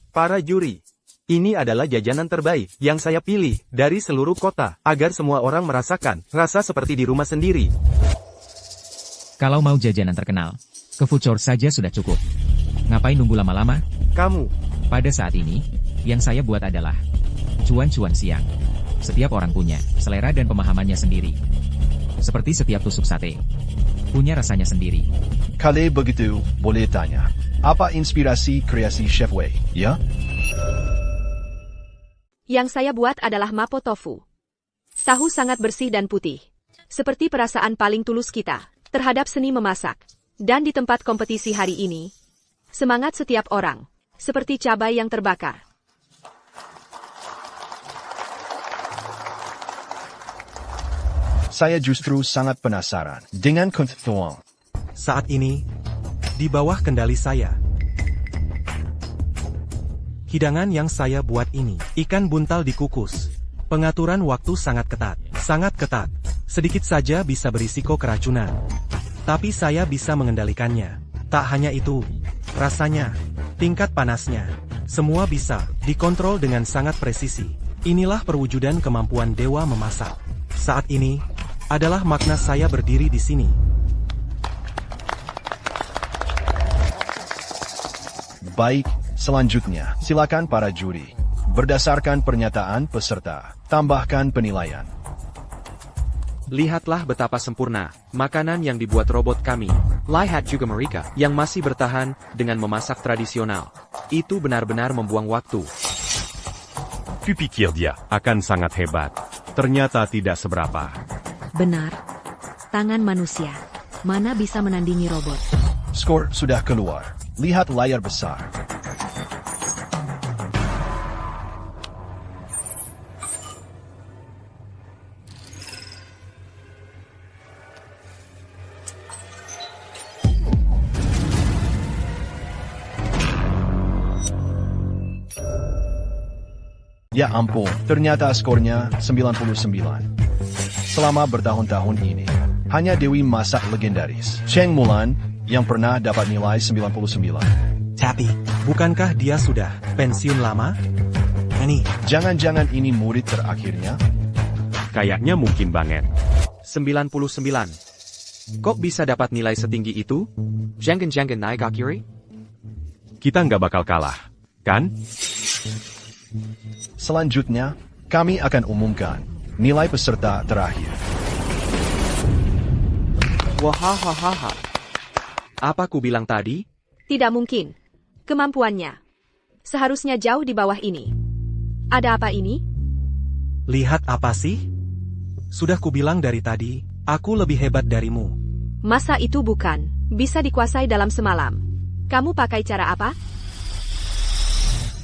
Para juri, ini adalah jajanan terbaik yang saya pilih dari seluruh kota, agar semua orang merasakan rasa seperti di rumah sendiri. Kalau mau jajanan terkenal, ke Fuchor saja sudah cukup. Ngapain nunggu lama-lama? Kamu, Pada saat ini, yang saya buat adalah cuan-cuan siang. Setiap orang punya selera dan pemahamannya sendiri. Seperti setiap tusuk sate. Punya rasanya sendiri. Kalau begitu, boleh tanya, apa inspirasi kreasi Chef Wei, ya? Yang saya buat adalah mapo tofu. Tahu sangat bersih dan putih. Seperti perasaan paling tulus kita terhadap seni memasak. Dan di tempat kompetisi hari ini, semangat setiap orang, seperti cabai yang terbakar. Saya justru sangat penasaran dengan konten. Saat ini, di bawah kendali saya. Hidangan yang saya buat ini, ikan buntal dikukus. Pengaturan waktu sangat ketat, sangat ketat. Sedikit saja bisa berisiko keracunan. Tapi saya bisa mengendalikannya. Tak hanya itu, rasanya, tingkat panasnya, semua bisa dikontrol dengan sangat presisi. Inilah perwujudan kemampuan dewa memasak. Saat ini, adalah makna saya berdiri di sini. Baik, selanjutnya, silakan para juri. Berdasarkan pernyataan peserta, tambahkan penilaian. Lihatlah betapa sempurna makanan yang dibuat robot kami. Lihat juga mereka yang masih bertahan dengan memasak tradisional. Itu benar-benar membuang waktu. Kupikir dia akan sangat hebat. Ternyata tidak seberapa. Benar. Tangan manusia. Mana bisa menandingi robot? Skor sudah keluar. Lihat layar besar. Ya ampun, ternyata skornya 99. Selama bertahun-tahun ini, hanya Dewi masak legendaris, Cheng Mulan, yang pernah dapat nilai 99. Tapi, bukankah dia sudah pensiun lama? Ini, Jangan-jangan ini murid terakhirnya? Kayaknya mungkin banget. 99. Kok bisa dapat nilai setinggi itu? Jangan-jangan naik akiri? Kita nggak bakal kalah, kan? Selanjutnya, kami akan umumkan nilai peserta terakhir. Wahahaha. Apa ku bilang tadi? Tidak mungkin. Kemampuannya seharusnya jauh di bawah ini. Ada apa ini? Lihat apa sih? Sudah kubilang dari tadi, aku lebih hebat darimu. Masa itu bukan bisa dikuasai dalam semalam. Kamu pakai cara apa?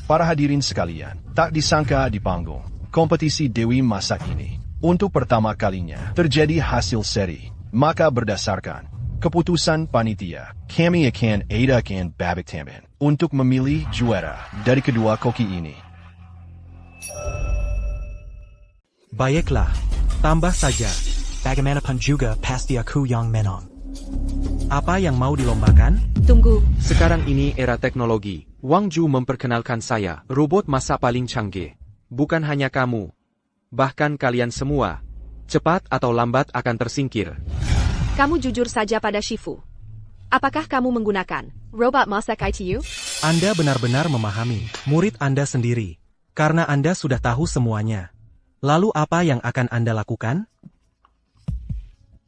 Para hadirin sekalian, tak disangka di panggung kompetisi Dewi Masak ini, untuk pertama kalinya terjadi hasil seri. Maka berdasarkan keputusan panitia, kami akan adakan babak tambahan untuk memilih juara dari kedua koki ini. Baiklah, tambah saja. Bagaimanapun juga pasti aku yang menang. Apa yang mau dilombakan? Tunggu. Sekarang ini era teknologi. Wang Ju memperkenalkan saya, robot masak paling canggih. Bukan hanya kamu. Bahkan kalian semua. Cepat atau lambat akan tersingkir. Kamu jujur saja pada Shifu. Apakah kamu menggunakan robot masak ITU? Anda benar-benar memahami murid Anda sendiri. Karena Anda sudah tahu semuanya. Lalu apa yang akan Anda lakukan?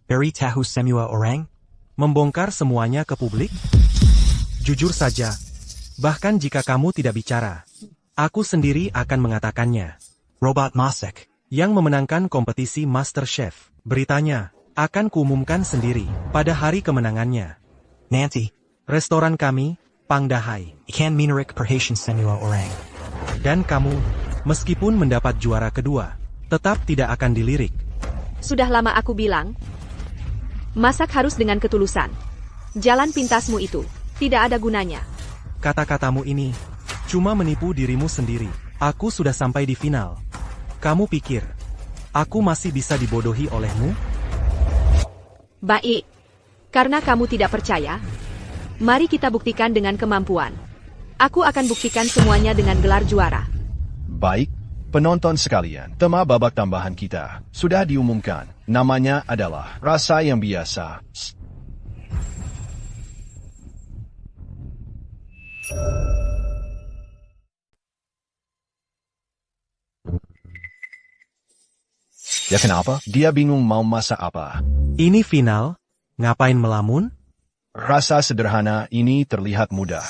Beri tahu semua orang? Membongkar semuanya ke publik? Jujur saja. Bahkan jika kamu tidak bicara, aku sendiri akan mengatakannya. Robot masak yang memenangkan kompetisi Master Chef. Beritanya akan kuumumkan sendiri pada hari kemenangannya. Nanti, restoran kami, Pangdahai, ikan minerik perhatian semua orang. Dan kamu, meskipun mendapat juara kedua, tetap tidak akan dilirik. Sudah lama aku bilang, masak harus dengan ketulusan. Jalan pintasmu itu tidak ada gunanya. Kata-katamu ini cuma menipu dirimu sendiri. Aku sudah sampai di final. Kamu pikir aku masih bisa dibodohi olehmu? Baik. Karena kamu tidak percaya, mari kita buktikan dengan kemampuan. Aku akan buktikan semuanya dengan gelar juara. Baik, penonton sekalian, tema babak tambahan kita sudah diumumkan. Namanya adalah rasa yang biasa. Ya kenapa? Dia bingung mau masak apa. Ini final, ngapain melamun? Rasa sederhana ini terlihat mudah.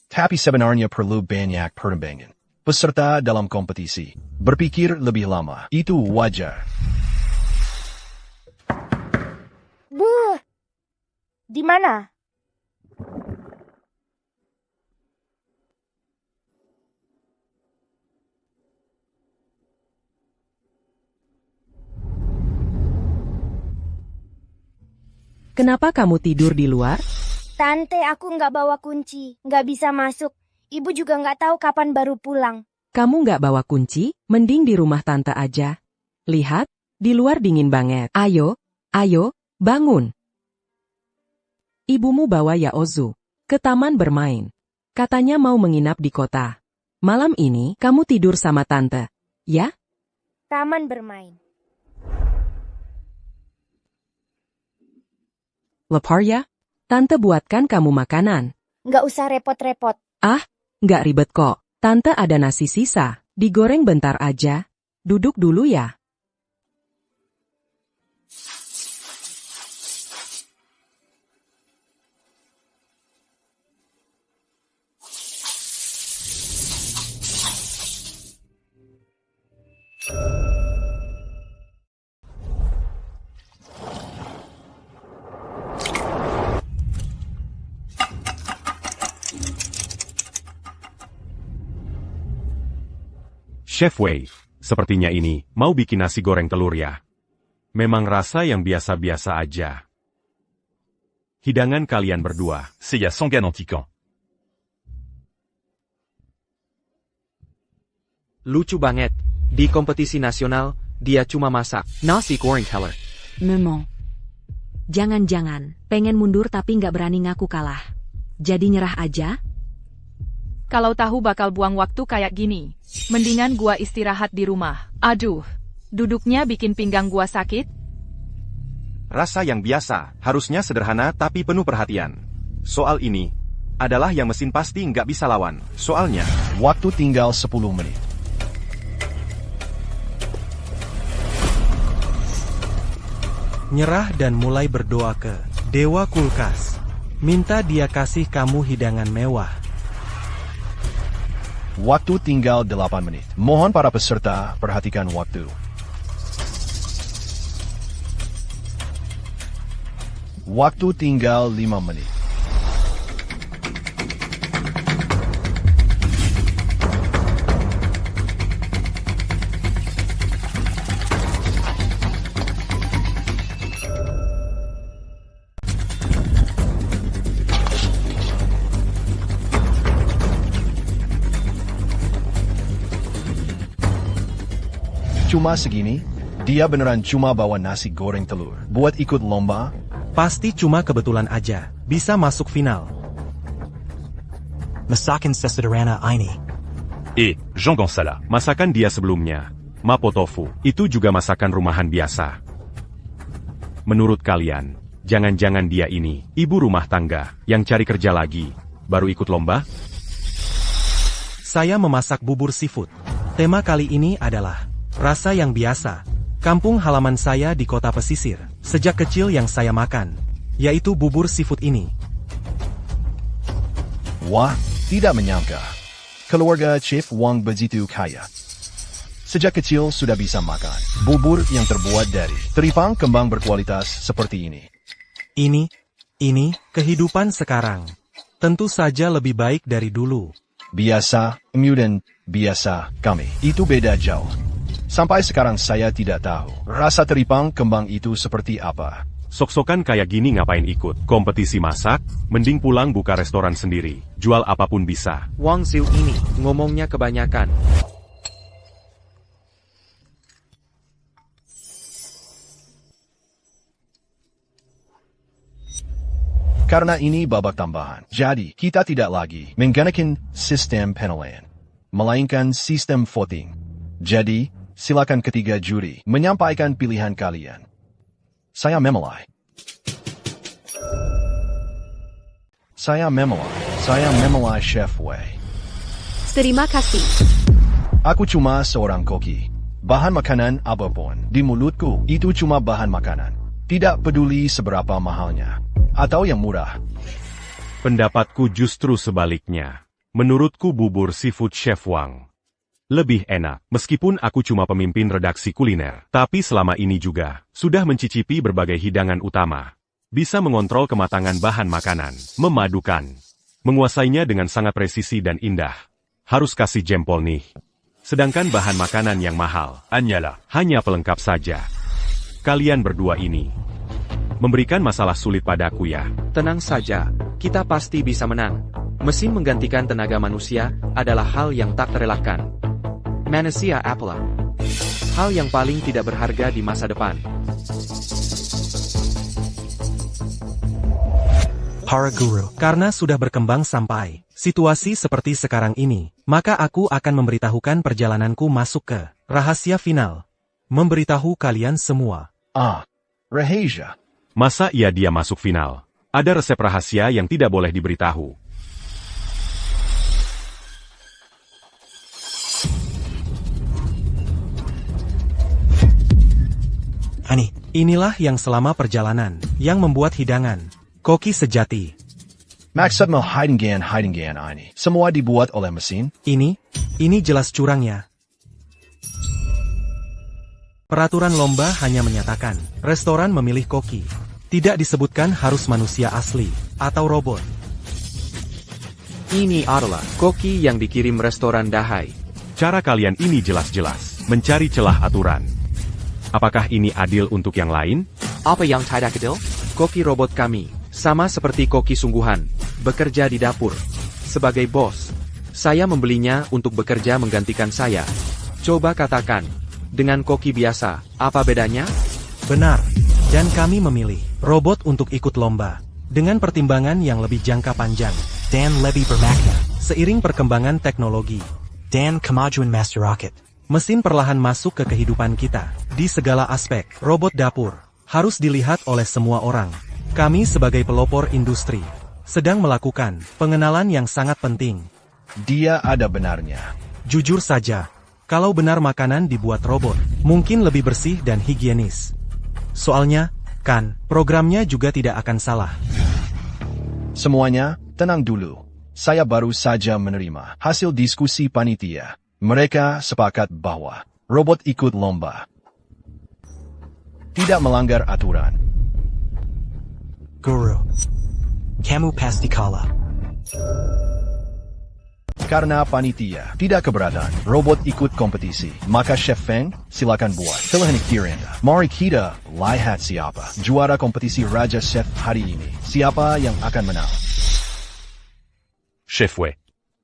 Tapi sebenarnya perlu banyak pertimbangan. Peserta dalam kompetisi berpikir lebih lama, itu wajar. Bu, di mana? Kenapa kamu tidur di luar? Tante, aku nggak bawa kunci, nggak bisa masuk. Ibu juga nggak tahu kapan baru pulang. Kamu nggak bawa kunci? Mending di rumah tante aja. Lihat, di luar dingin banget. Ayo, bangun. Ibumu bawa Yaozu ke taman bermain. Katanya mau menginap di kota. Malam ini kamu tidur sama tante, ya? Taman bermain. Lapar ya? Tante buatkan kamu makanan. Nggak usah repot-repot. Ah, nggak ribet kok. Tante ada nasi sisa. Digoreng bentar aja. Duduk dulu ya. Chef Wei, sepertinya ini mau bikin nasi goreng telur ya. Memang rasa yang biasa-biasa aja. Hidangan kalian berdua, c'est sangat antiquant. Lucu banget. Di kompetisi nasional, dia cuma masak nasi goreng telur. Memang. Jangan-jangan, pengen mundur tapi nggak berani ngaku kalah. Jadi nyerah aja? Kalau tahu bakal buang waktu kayak gini, mendingan gua istirahat di rumah. Aduh, duduknya bikin pinggang gua sakit. Rasa yang biasa, harusnya sederhana tapi penuh perhatian. Soal ini adalah yang mesin pasti nggak bisa lawan. Soalnya, waktu tinggal 10 menit. Nyerah dan mulai berdoa ke Dewa Kulkas. Minta dia kasih kamu hidangan mewah. Waktu tinggal 8 menit. Mohon para peserta perhatikan waktu. Waktu tinggal 5 menit. Cuma segini? Dia beneran cuma bawa nasi goreng telur. Buat ikut lomba? Pasti cuma kebetulan aja. Bisa masuk final. Masakan sesederhana ini. Jean Gonzala. Masakan dia sebelumnya. Mapo tofu. Itu juga masakan rumahan biasa. Menurut kalian, jangan-jangan dia ini, ibu rumah tangga, yang cari kerja lagi, baru ikut lomba? Saya memasak bubur seafood. Tema kali ini adalah rasa yang biasa. Kampung halaman saya di kota pesisir. Sejak kecil yang saya makan, yaitu bubur seafood ini. Wah, tidak menyangka. Keluarga Chef Wang begitu kaya. Sejak kecil sudah bisa makan bubur yang terbuat dari teripang kembang berkualitas seperti ini. Ini kehidupan sekarang. Tentu saja lebih baik dari dulu. Biasa, dan biasa kami. Itu beda jauh. Sampai sekarang saya tidak tahu rasa teripang kembang itu seperti apa. Sok-sokan kayak gini ngapain ikut kompetisi masak? Mending pulang buka restoran sendiri. Jual apapun bisa. Wang Xiu ini ngomongnya kebanyakan. Karena ini babak tambahan, jadi kita tidak lagi menggunakan sistem penilaian, melainkan sistem voting. Jadi, silakan ketiga juri menyampaikan pilihan kalian. Saya memulai. Saya memulai Chef Wei. Terima kasih. Aku cuma seorang koki. Bahan makanan apapun di mulutku itu cuma bahan makanan. Tidak peduli seberapa mahalnya atau yang murah. Pendapatku justru sebaliknya. Menurutku bubur seafood Chef Wang lebih enak, meskipun aku cuma pemimpin redaksi kuliner. Tapi selama ini juga, sudah mencicipi berbagai hidangan utama. Bisa mengontrol kematangan bahan makanan, memadukan. Menguasainya dengan sangat presisi dan indah. Harus kasih jempol nih. Sedangkan bahan makanan yang mahal, hanya pelengkap saja. Kalian berdua ini memberikan masalah sulit padaku ya. Tenang saja, kita pasti bisa menang. Mesin menggantikan tenaga manusia adalah hal yang tak terelakkan. Manusia apalah hal yang paling tidak berharga di masa depan. Para guru, karena sudah berkembang sampai situasi seperti sekarang ini, maka aku akan memberitahukan perjalananku masuk ke rahasia final. Memberitahu kalian semua. Rahasia. Masa iya dia masuk final? Ada resep rahasia yang tidak boleh diberitahu. Inilah yang selama perjalanan, yang membuat hidangan. Koki sejati. Maksudmu hidangan ini semua dibuat oleh mesin? Ini jelas curangnya. Peraturan lomba hanya menyatakan, restoran memilih koki. Tidak disebutkan harus manusia asli, atau robot. Ini adalah koki yang dikirim restoran Dahai. Cara kalian ini jelas-jelas mencari celah aturan. Apakah ini adil untuk yang lain? Apa yang tidak adil? Koki robot kami, sama seperti koki sungguhan, bekerja di dapur. Sebagai bos, saya membelinya untuk bekerja menggantikan saya. Coba katakan, dengan koki biasa, apa bedanya? Benar, dan kami memilih robot untuk ikut lomba. Dengan pertimbangan yang lebih jangka panjang, dan lebih bermakna. Seiring perkembangan teknologi, dan kemajuan masyarakat, mesin perlahan masuk ke kehidupan kita. Di segala aspek, robot dapur harus dilihat oleh semua orang. Kami sebagai pelopor industri sedang melakukan pengenalan yang sangat penting. Dia ada benarnya. Jujur saja, kalau benar makanan dibuat robot, mungkin lebih bersih dan higienis. Soalnya, Kan, programnya juga tidak akan salah. Semuanya, tenang dulu. Saya baru saja menerima hasil diskusi panitia. Mereka sepakat bahwa robot ikut lomba tidak melanggar aturan. Guru. Kamu pasti kalah. Karena panitia tidak keberatan, robot ikut kompetisi. Maka Chef Feng, silakan buat pilihan akhir Anda. Mari kita lihat siapa juara kompetisi Raja Chef hari ini. Siapa yang akan menang? Chef Wei,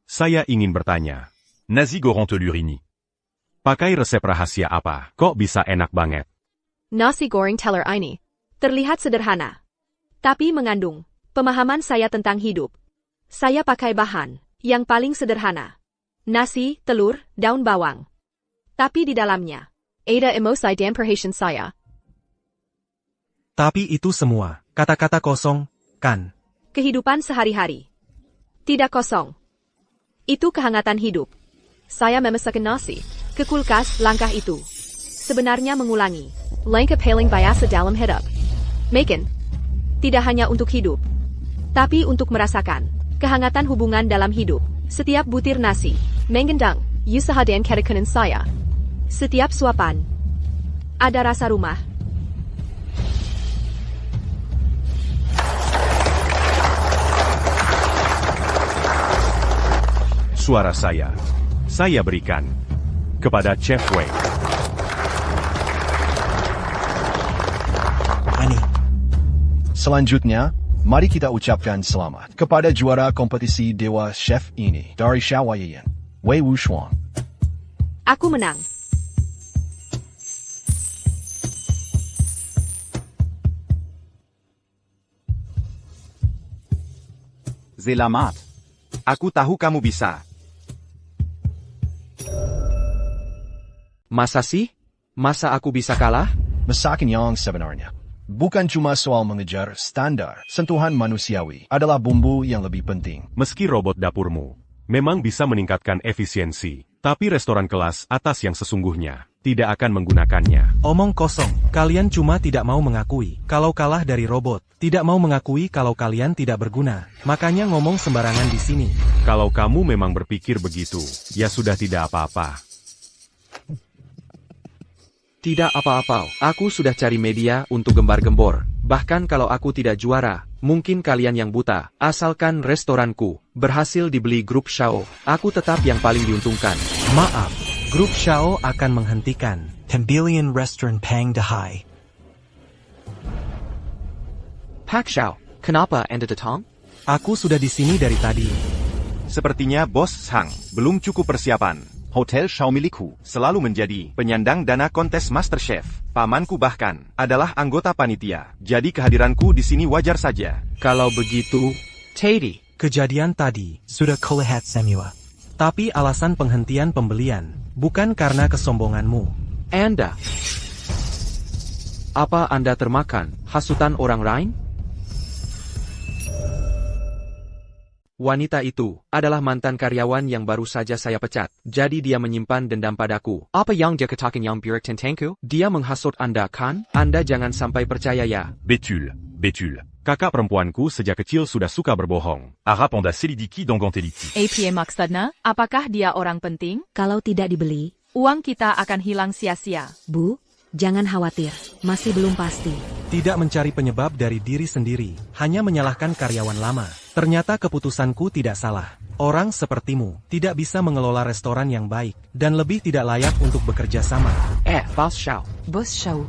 saya ingin bertanya. Nasi goreng telur ini. Pakai resep rahasia apa? Kok bisa enak banget? Nasi goreng telur ini terlihat sederhana, tapi mengandung pemahaman saya tentang hidup. Saya pakai bahan yang paling sederhana. Nasi, telur, daun bawang. Tapi di dalamnya ada emosi dan perhatian saya. Tapi itu semua kata-kata kosong, kan? Kehidupan sehari-hari. Tidak kosong. Itu kehangatan hidup. Saya memasakkan nasi ke kulkas, langkah itu sebenarnya mengulangi langkah paling biasa dalam hidup. Makan tidak hanya untuk hidup, tapi untuk merasakan kehangatan hubungan dalam hidup. Setiap butir nasi mengundang usaha dan ketekunan saya. Setiap suapan ada rasa rumah. Suara saya berikan kepada Chef Wei. Selanjutnya, mari kita ucapkan selamat kepada juara kompetisi Dewa Chef ini dari Shaoyan, Wei Wuxuan. Aku menang. Selamat. Aku tahu kamu bisa. Masa sih? Masa aku bisa kalah? Masakan yang sebenarnya bukan cuma soal mengejar standar. Sentuhan manusiawi adalah bumbu yang lebih penting. Meski robot dapurmu memang bisa meningkatkan efisiensi, tapi restoran kelas atas yang sesungguhnya tidak akan menggunakannya. Omong kosong, kalian cuma tidak mau mengakui kalau kalah dari robot. Tidak mau mengakui kalau kalian tidak berguna. Makanya ngomong sembarangan di sini. Kalau kamu memang berpikir begitu, ya sudah tidak apa-apa. Tidak apa-apa, aku sudah cari media untuk gembar-gembor. Bahkan kalau aku tidak juara, mungkin kalian yang buta. Asalkan restoranku berhasil dibeli grup Shao, aku tetap yang paling diuntungkan. Maaf, grup Shao akan menghentikan Pembilion Restaurant Pang Dahai. Pak Shao, kenapa Anda datang? Aku sudah di sini dari tadi. Sepertinya Bos Sang belum cukup persiapan. Hotel Shao milikku Selalu menjadi penyandang dana kontes MasterChef. Pamanku bahkan adalah anggota panitia. Jadi kehadiranku di sini wajar saja. Kalau begitu, Teddy. Kejadian tadi sudah kulihat semua. Tapi alasan penghentian pembelian bukan karena kesombonganmu. Anda. Apa Anda termakan hasutan orang lain? Wanita itu adalah mantan karyawan yang baru saja saya pecat. Jadi dia menyimpan dendam padaku. Apa yang dia katakan yang buruk tentangku? Dia menghasut Anda kan? Anda jangan sampai percaya ya. Betul. Kakak perempuanku sejak kecil sudah suka berbohong. Arab onda selidiki dan gonteliki. APA maksudnya, apakah dia orang penting? Kalau tidak dibeli, Uang kita akan hilang sia-sia. Bu, jangan khawatir, masih belum pasti. Tidak mencari penyebab dari diri sendiri, hanya menyalahkan karyawan lama. Ternyata keputusanku tidak salah. Orang sepertimu tidak bisa mengelola restoran yang baik, dan lebih tidak layak untuk bekerja sama. Bos Shao. Bos Shao.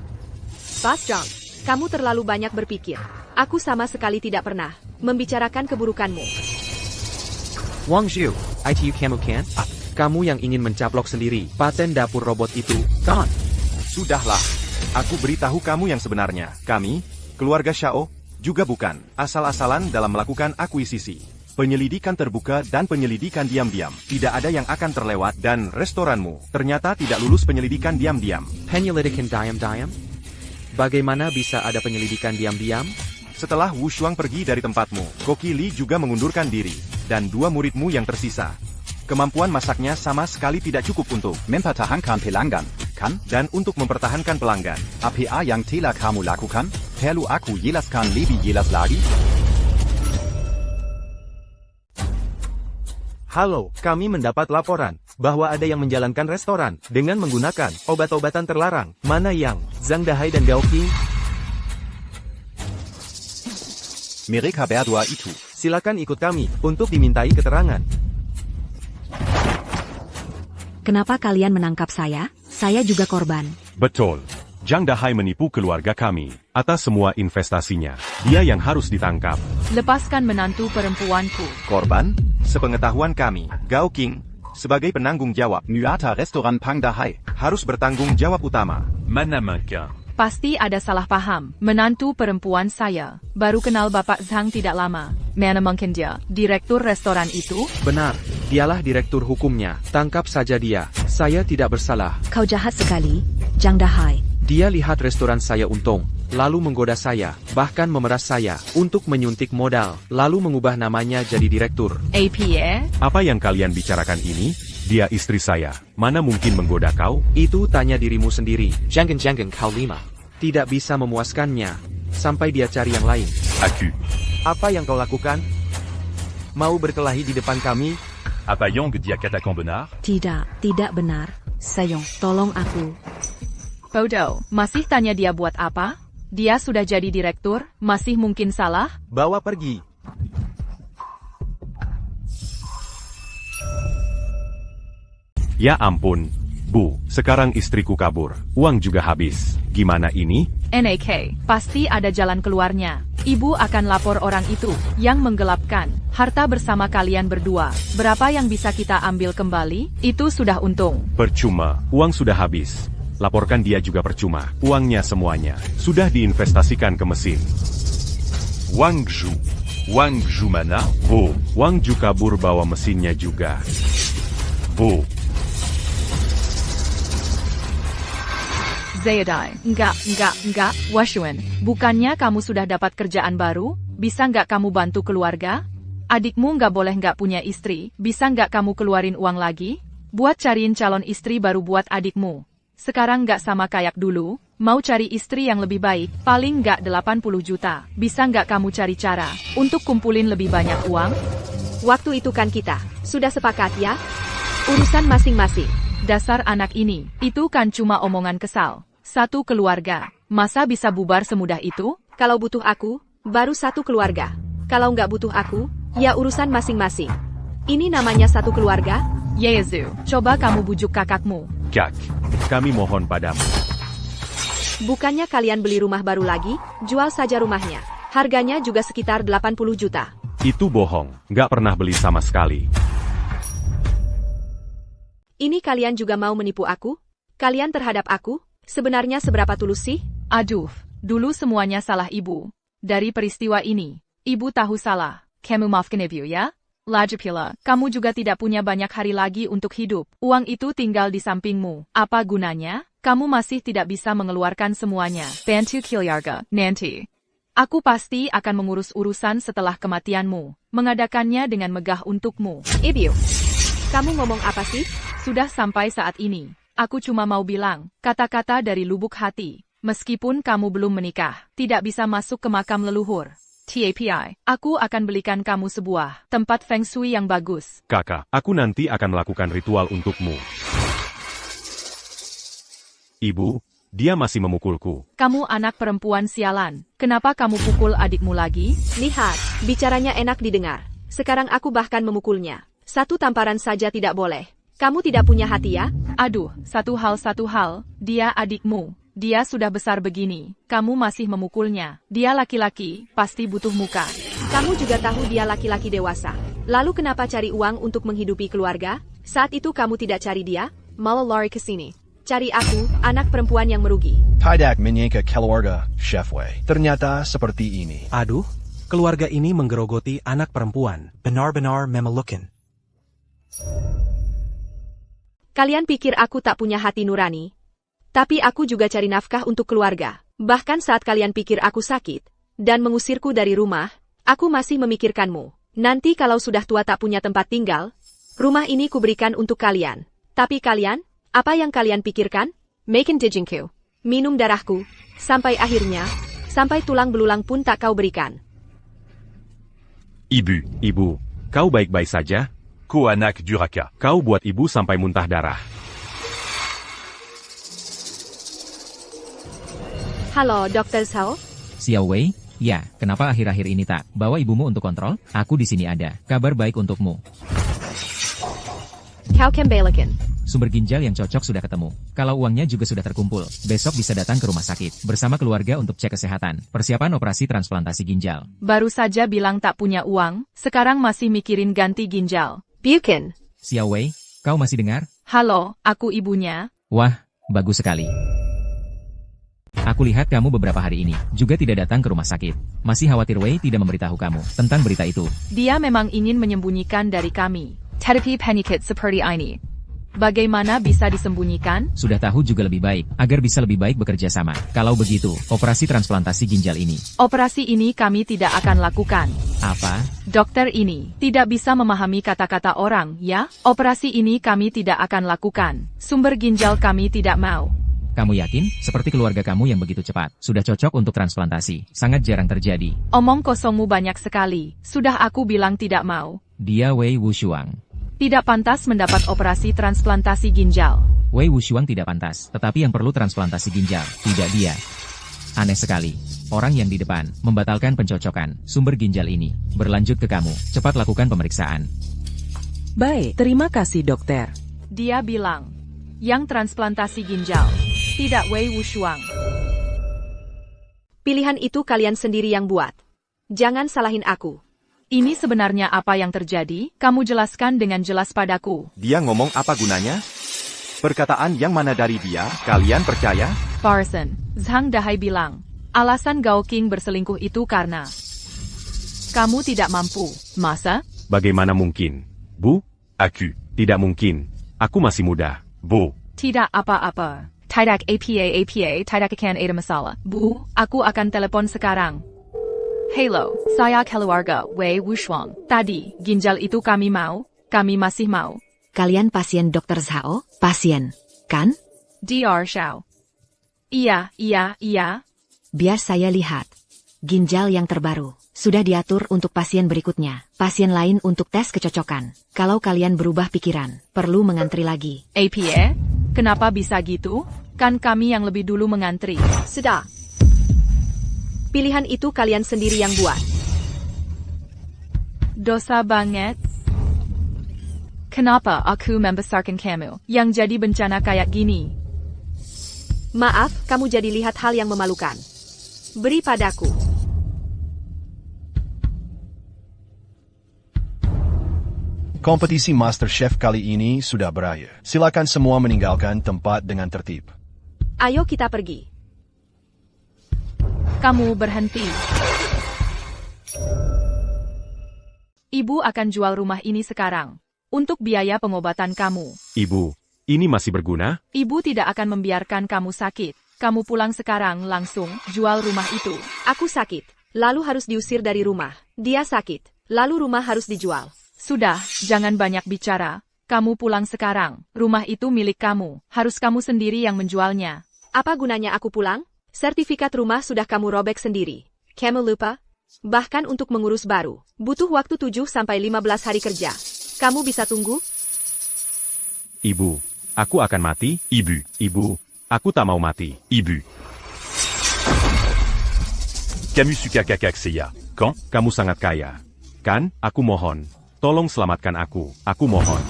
Bos Zhang, kamu terlalu banyak berpikir. Aku sama sekali tidak pernah membicarakan keburukanmu. Wang Zhu, ITU kamu kan? Kamu yang ingin mencaplok sendiri paten dapur robot itu, kan? Sudahlah, aku beritahu kamu yang sebenarnya. Kami, keluarga Shao, juga bukan asal-asalan dalam melakukan akuisisi. Penyelidikan terbuka dan penyelidikan diam-diam. Tidak ada yang akan terlewat dan restoranmu ternyata tidak lulus penyelidikan diam-diam. Penyelidikan diam-diam? Bagaimana bisa ada penyelidikan diam-diam? Setelah Wu Shuang pergi dari tempatmu, Koki Li juga mengundurkan diri, dan 2 muridmu yang tersisa. Kemampuan masaknya sama sekali tidak cukup untuk mempertahankan pelanggan, kan? Dan untuk mempertahankan pelanggan. APA yang telah kamu lakukan? Perlu aku jelaskan lebih jelas lagi? Halo, kami mendapat laporan bahwa ada yang menjalankan restoran dengan menggunakan obat-obatan terlarang. Mana yang Zhang Dahai dan Gao Qing? Mereka berdua itu. Silakan ikut kami untuk dimintai keterangan. Kenapa kalian menangkap saya? Saya juga korban. Betul. Zhang Dahai menipu keluarga kami atas semua investasinya. Dia yang harus ditangkap. Lepaskan menantu perempuanku. Korban? Sepengetahuan kami, Gao Qing, sebagai penanggung jawab, Nuata Restoran Pang Dahai. harus bertanggung jawab utama. Mana mungkin? Pasti ada salah paham. Menantu perempuan saya. Baru kenal Bapak Zhang tidak lama. Mana mungkin dia, direktur restoran itu? Benar, dialah direktur hukumnya. Tangkap saja dia. Saya tidak bersalah. Kau jahat sekali, Zhang Dahai. Dia lihat restoran saya untung, lalu menggoda saya, bahkan memeras saya untuk menyuntik modal, lalu mengubah namanya jadi direktur. APA? Apa yang kalian bicarakan ini? Dia istri saya. Mana mungkin menggoda kau? Itu tanya dirimu sendiri. Jangan kau lima. Tidak bisa memuaskannya. Sampai dia cari yang lain. Aku. Apa yang kau lakukan? Mau berkelahi di depan kami? Apa yang dia katakan benar? Tidak benar. Sayong, tolong aku. Bodoh, masih tanya dia buat apa? Dia sudah jadi direktur, masih mungkin salah? Bawa pergi. Ya ampun. Bu, sekarang istriku kabur. Uang juga habis. Gimana ini? NAK, pasti ada jalan keluarnya. Ibu akan lapor orang itu yang menggelapkan harta bersama kalian berdua. Berapa yang bisa kita ambil kembali? Itu sudah untung. Percuma, uang sudah habis. Laporkan dia juga percuma. Uangnya semuanya sudah diinvestasikan ke mesin. Wang Zhu mana? Bu, Wang Zhu kabur bawa mesinnya juga. Bu. Zayadai, enggak, Washuan, bukannya kamu sudah dapat kerjaan baru? Bisa nggak kamu bantu keluarga? Adikmu nggak boleh nggak punya istri, bisa nggak kamu keluarin uang lagi? Buat cariin calon istri baru buat adikmu. Sekarang nggak sama kayak dulu, mau cari istri yang lebih baik, paling nggak 80 juta. Bisa nggak kamu cari cara untuk kumpulin lebih banyak uang? Waktu itu kan kita sudah sepakat ya? Urusan masing-masing. Dasar anak ini, itu kan cuma omongan kesal. Satu keluarga, masa bisa bubar semudah itu? Kalau butuh aku, baru satu keluarga. Kalau nggak butuh aku, ya urusan masing-masing. Ini namanya satu keluarga? Yezu, coba kamu bujuk kakakmu. Kak, kami mohon padamu. Bukannya kalian beli rumah baru lagi, jual saja rumahnya. Harganya juga sekitar 80 juta. Itu bohong, nggak pernah beli sama sekali. Ini kalian juga mau menipu aku? Kalian terhadap aku? Sebenarnya seberapa tulus sih? Aduh, dulu semuanya salah ibu. Dari peristiwa ini, ibu tahu salah. Kamu maafkan ibu ya? Lagipula, kamu juga tidak punya banyak hari lagi untuk hidup. Uang itu tinggal di sampingmu. Apa gunanya? Kamu masih tidak bisa mengeluarkan semuanya. Bantu keluarga, nanti. Aku pasti akan mengurus urusan setelah kematianmu. Mengadakannya dengan megah untukmu. Ibu, kamu ngomong apa sih? Sudah sampai saat ini. Aku cuma mau bilang, kata-kata dari lubuk hati. Meskipun kamu belum menikah, tidak bisa masuk ke makam leluhur. TAPI, aku akan belikan kamu sebuah tempat feng shui yang bagus. Kakak, aku nanti akan melakukan ritual untukmu. Ibu, dia masih memukulku. Kamu anak perempuan sialan. Kenapa kamu pukul adikmu lagi? Lihat, bicaranya enak didengar. Sekarang aku bahkan memukulnya. Satu tamparan saja tidak boleh. Kamu tidak punya hati ya? Aduh, satu hal, dia adikmu. Dia sudah besar begini, kamu masih memukulnya. Dia laki-laki, pasti butuh muka. Kamu juga tahu dia laki-laki dewasa. Lalu kenapa cari uang untuk menghidupi keluarga? Saat itu kamu tidak cari dia, malah lari ke sini. Cari aku, anak perempuan yang merugi. Tidak menyangka keluarga, Chef Wei. Ternyata seperti ini. Aduh, keluarga ini menggerogoti anak perempuan. Benar-benar memelukan. Kalian pikir aku tak punya hati nurani? Tapi aku juga cari nafkah untuk keluarga. Bahkan saat kalian pikir aku sakit dan mengusirku dari rumah, aku masih memikirkanmu. Nanti kalau sudah tua tak punya tempat tinggal, rumah ini kuberikan untuk kalian. Tapi kalian, apa yang kalian pikirkan? Makin dijingku, minum darahku, sampai akhirnya Sampai tulang belulang pun tak kau berikan. Ibu, kau baik-baik saja? Ko anak duraka. Kau buat ibu sampai muntah darah. Halo, Dr. Zhao. Xiao Wei, ya, kenapa akhir-akhir ini tak bawa ibumu untuk kontrol? Aku di sini ada kabar baik untukmu. Kau kembalikan. Sumber ginjal yang cocok sudah ketemu. Kalau uangnya juga sudah terkumpul, besok bisa datang ke rumah sakit bersama keluarga untuk cek kesehatan. Persiapan operasi transplantasi ginjal. Baru saja bilang tak punya uang, sekarang masih mikirin ganti ginjal. Bukan. Xiao Wei, kau masih dengar? Halo, aku ibunya. Wah, bagus sekali. Aku lihat kamu beberapa hari ini juga tidak datang ke rumah sakit. Masih khawatir Wei tidak memberitahu kamu tentang berita itu. Dia memang ingin menyembunyikan dari kami. Tetapi penyakit seperti ini, bagaimana bisa disembunyikan? Sudah tahu juga lebih baik, agar bisa lebih baik bekerja sama. Kalau begitu, operasi transplantasi ginjal ini. Operasi ini kami tidak akan lakukan. Apa? Dokter ini tidak bisa memahami kata-kata orang, ya? Operasi ini kami tidak akan lakukan. Sumber ginjal kami tidak mau. Kamu yakin? Seperti keluarga kamu yang begitu cepat. Sudah cocok untuk transplantasi. Sangat jarang terjadi. Omong kosongmu banyak sekali. Sudah aku bilang tidak mau. Dia Wei Wushuang. Tidak pantas mendapat operasi transplantasi ginjal. Wei Wushuang tidak pantas, tetapi yang perlu transplantasi ginjal, tidak dia. Aneh sekali. Orang yang di depan membatalkan pencocokan sumber ginjal ini. Berlanjut ke kamu. Cepat lakukan pemeriksaan. Baik, terima kasih dokter. Dia bilang, yang transplantasi ginjal. Tidak Wei Wushuang. Pilihan itu kalian sendiri yang buat. Jangan salahin aku. Ini sebenarnya apa yang terjadi? Kamu jelaskan dengan jelas padaku. Dia ngomong apa gunanya? Perkataan yang mana dari dia, kalian percaya? Parson, Zhang Dahai bilang, alasan Gao King berselingkuh itu karena kamu tidak mampu. Masa? Bagaimana mungkin? Bu? Aku. Tidak mungkin. Aku masih muda. Bu. Tidak apa-apa. Tidak apa, tidak akan ada masalah. Bu, aku akan telepon sekarang. Hello, saya keluarga Wei Wushuang. Tadi, ginjal itu kami mau, kami masih mau. Kalian pasien Dr. Zhao? Pasien, kan? Dr. Xiao. Iya. Biar saya lihat. Ginjal yang terbaru. Sudah diatur untuk pasien berikutnya. Pasien lain untuk tes kecocokan. Kalau kalian berubah pikiran, perlu mengantri lagi. APA? Kenapa bisa gitu? Kan kami yang lebih dulu mengantri. Sudah. Pilihan itu kalian sendiri yang buat. Dosa banget. Kenapa aku membesarkan kamu yang jadi bencana kayak gini? Maaf, kamu jadi lihat hal yang memalukan. Beri padaku. Kompetisi MasterChef kali ini sudah berakhir. Silakan semua meninggalkan tempat dengan tertib. Ayo kita pergi. Kamu berhenti. Ibu akan jual rumah ini sekarang. Untuk biaya pengobatan kamu. Ibu, ini masih berguna? Ibu tidak akan membiarkan kamu sakit. Kamu pulang sekarang langsung, jual rumah itu. Aku sakit, lalu harus diusir dari rumah. Dia sakit, lalu rumah harus dijual. Sudah, jangan banyak bicara. Kamu pulang sekarang. Rumah itu milik kamu. Harus kamu sendiri yang menjualnya. Apa gunanya aku pulang? Sertifikat rumah sudah kamu robek sendiri. Kamu lupa? Bahkan untuk mengurus baru, butuh waktu 7-15 hari kerja. Kamu bisa tunggu? Ibu, aku akan mati? Ibu, aku tak mau mati. Ibu. Kamu suka kakakseya, kan? Kamu sangat kaya. Kan? Aku mohon. Tolong selamatkan aku. Aku mohon.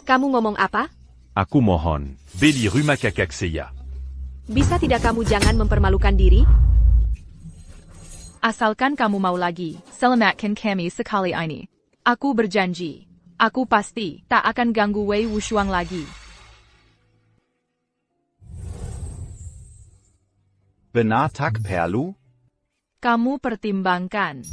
Kamu ngomong apa? Aku mohon. Beli rumah kakakseya. Bisa tidak kamu jangan mempermalukan diri? Asalkan kamu mau lagi, selamatkan kami sekali ini. Aku berjanji. Aku pasti tak akan ganggu Wei Wushuang lagi. Benar tak perlu? Kamu pertimbangkan.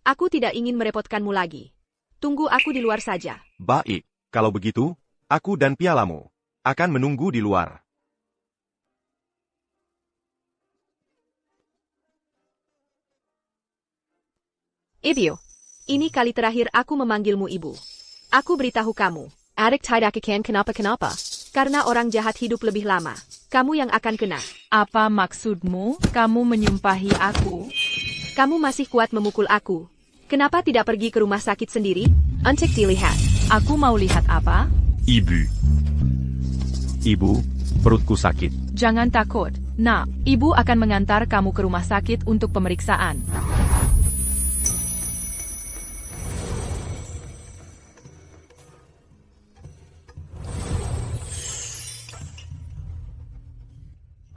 Aku tidak ingin merepotkanmu lagi. Tunggu aku di luar saja. Baik, kalau begitu, aku dan pialamu akan menunggu di luar. Ibu, ini kali terakhir aku memanggilmu ibu. Aku beritahu kamu, adik tidak akan kenapa-kenapa. Karena orang jahat hidup lebih lama. Kamu yang akan kena. Apa maksudmu? Kamu menyumpahi aku? Kamu masih kuat memukul aku. Kenapa tidak pergi ke rumah sakit sendiri? Untuk dilihat. Aku mau lihat apa? Ibu. Ibu, perutku sakit. Jangan takut. Nak, ibu akan mengantar kamu ke rumah sakit untuk pemeriksaan.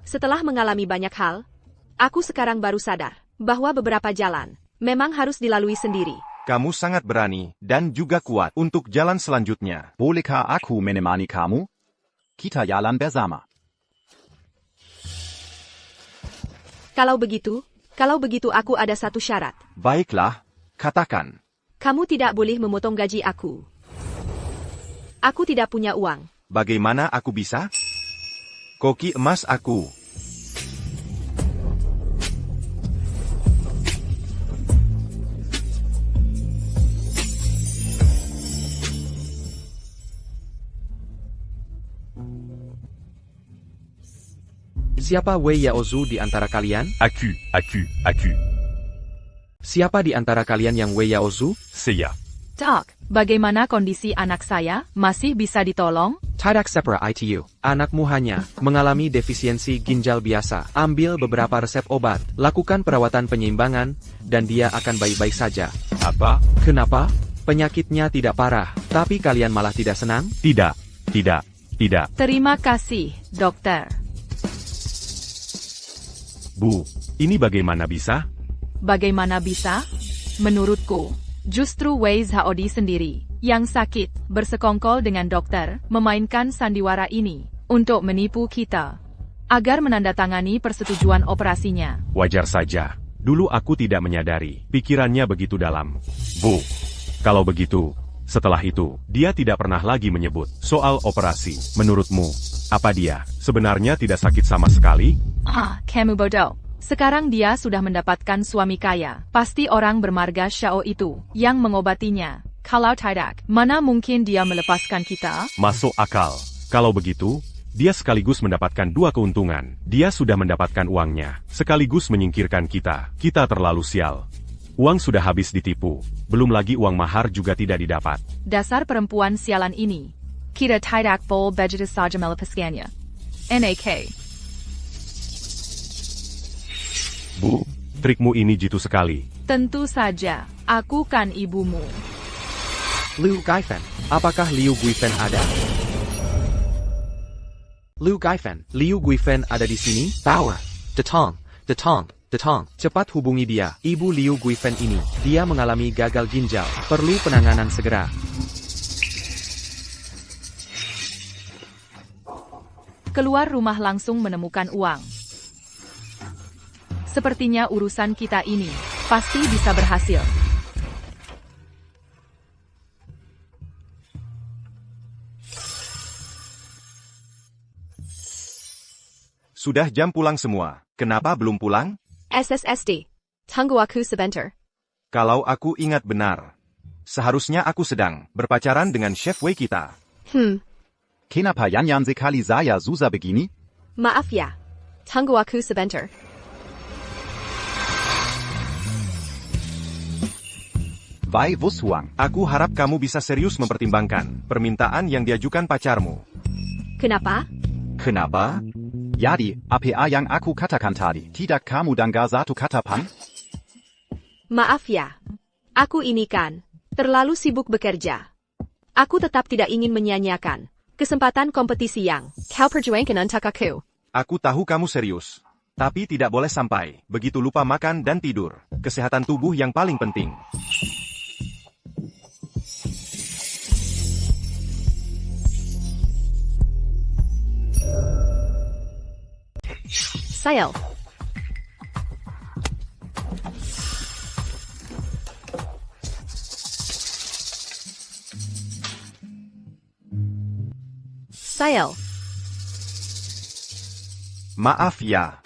Setelah mengalami banyak hal, aku sekarang baru sadar bahwa beberapa jalan memang harus dilalui sendiri. Kamu sangat berani dan juga kuat untuk jalan selanjutnya. Bolehkah aku menemani kamu? Kita jalan bersama. Kalau begitu aku ada satu syarat. Baiklah, katakan. Kamu tidak boleh memotong gaji aku. Aku tidak punya uang. Bagaimana aku bisa? Koki emas aku. Siapa Wei Yaozu di antara kalian? Aku. Siapa di antara kalian yang Wei Yaozu? Seiya. Dok, bagaimana kondisi anak saya? Masih bisa ditolong? Tidak sepra ITU. Anakmu hanya mengalami defisiensi ginjal biasa. Ambil beberapa resep obat, lakukan perawatan penyeimbangan, dan dia akan baik-baik saja. Apa? Kenapa? Penyakitnya tidak parah, tapi kalian malah tidak senang? Tidak. Terima kasih, dokter. Bu, ini bagaimana bisa? Bagaimana bisa? Menurutku, justru Wei Zhaodi sendiri yang sakit, bersekongkol dengan dokter, memainkan sandiwara ini untuk menipu kita agar menandatangani persetujuan operasinya. Wajar saja. Dulu aku tidak menyadari, pikirannya begitu dalam. Bu, kalau begitu, setelah itu, dia tidak pernah lagi menyebut soal operasi. Menurutmu, apa dia sebenarnya tidak sakit sama sekali? Kamu bodoh. Sekarang dia sudah mendapatkan suami kaya. Pasti orang bermarga Xiao itu yang mengobatinya. Kalau tidak, mana mungkin dia melepaskan kita? Masuk akal. Kalau begitu, dia sekaligus mendapatkan dua keuntungan. Dia sudah mendapatkan uangnya, sekaligus menyingkirkan kita. Kita terlalu sial. Uang sudah habis ditipu. Belum lagi uang mahar juga tidak didapat. Dasar perempuan sialan ini. Kita tidak boleh begitu saja melepaskannya. NAK. Bu, trikmu ini jitu sekali. Tentu saja, aku kan ibumu. Liu Guifan, apakah Liu Guifan ada? Liu Guifan ada di sini? Power. Detong. Cepat hubungi dia, ibu Liu Guifan ini. Dia mengalami gagal ginjal, perlu penanganan segera. Keluar rumah langsung menemukan uang. Sepertinya urusan kita ini pasti bisa berhasil. Sudah jam pulang semua. Kenapa belum pulang? SSSD. Tunggu aku sebentar. Kalau aku ingat benar, seharusnya aku sedang berpacaran dengan chef Wei kita. Kenapa Yan sekali saya susah begini? Maaf ya. Tunggu aku sebentar. Wei Wushuang, aku harap kamu bisa serius mempertimbangkan permintaan yang diajukan pacarmu. Kenapa? Kenapa? Jadi, apa yang aku katakan tadi? Tidak kamu dengar satu kata pan? Maaf ya. Aku ini kan terlalu sibuk bekerja. Aku tetap tidak ingin menyanyiakan kesempatan kompetisi yang kau perjuangkan untuk aku. Aku tahu kamu serius. Tapi tidak boleh sampai begitu lupa makan dan tidur. Kesehatan tubuh yang paling penting. Sail. Maaf ya.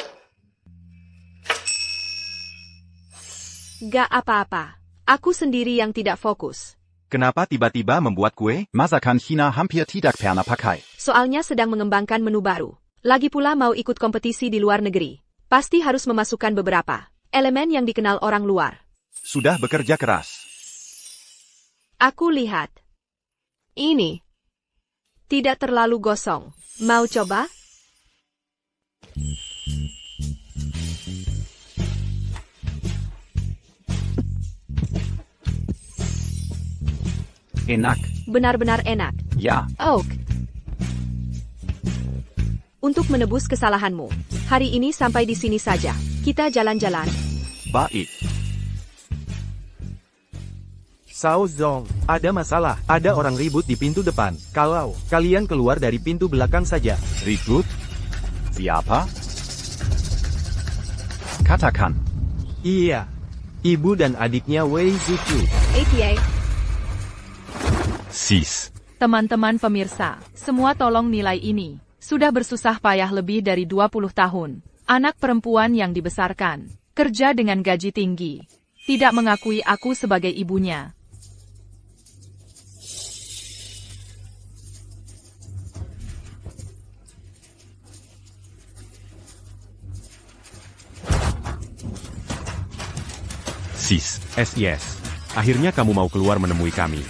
Gak apa-apa. Aku sendiri yang tidak fokus. Kenapa tiba-tiba membuat kue? Masakan China hampir tidak pernah pakai. Soalnya sedang mengembangkan menu baru. Lagi pula mau ikut kompetisi di luar negeri. Pasti harus memasukkan beberapa elemen yang dikenal orang luar. Sudah bekerja keras. Aku lihat. Ini tidak terlalu gosong. Mau coba? Enak. Benar-benar enak. Ya. Oak. Untuk menebus kesalahanmu, hari ini sampai di sini saja. Kita jalan-jalan. Baik. Sao Zong, ada masalah. Ada orang ribut di pintu depan. Kalau kalian keluar dari pintu belakang saja. Ribut? Siapa? Katakan. Iya. Ibu dan adiknya Wei Zuchu. ATA. 6. Teman-teman pemirsa, semua tolong nilai ini. Sudah bersusah payah lebih dari 20 tahun. Anak perempuan yang dibesarkan. Kerja dengan gaji tinggi. Tidak mengakui aku sebagai ibunya. SIS. Akhirnya kamu mau keluar menemui kami.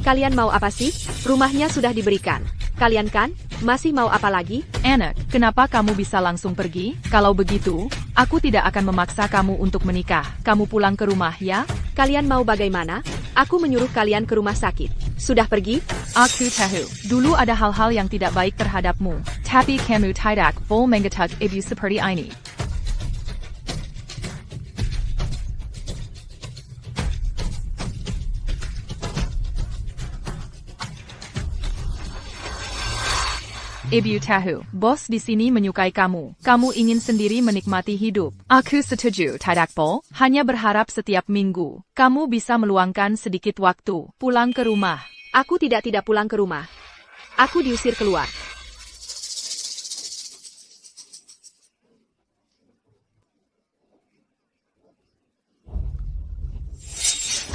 Kalian mau apa sih? Rumahnya sudah diberikan. Kalian kan? Masih mau apa lagi? Anak, kenapa kamu bisa langsung pergi? Kalau begitu, aku tidak akan memaksa kamu untuk menikah. Kamu pulang ke rumah ya? Kalian mau bagaimana? Aku menyuruh kalian ke rumah sakit. Sudah pergi? Aku tahu. Dulu ada hal-hal yang tidak baik terhadapmu. Tapi kamu tidak boleh mengetuk ibu seperti ini. Ibu tahu, bos di sini menyukai kamu. Kamu ingin sendiri menikmati hidup. Aku setuju, tidak boleh. Hanya berharap setiap minggu, kamu bisa meluangkan sedikit waktu. Pulang ke rumah. Aku tidak pulang ke rumah. Aku diusir keluar.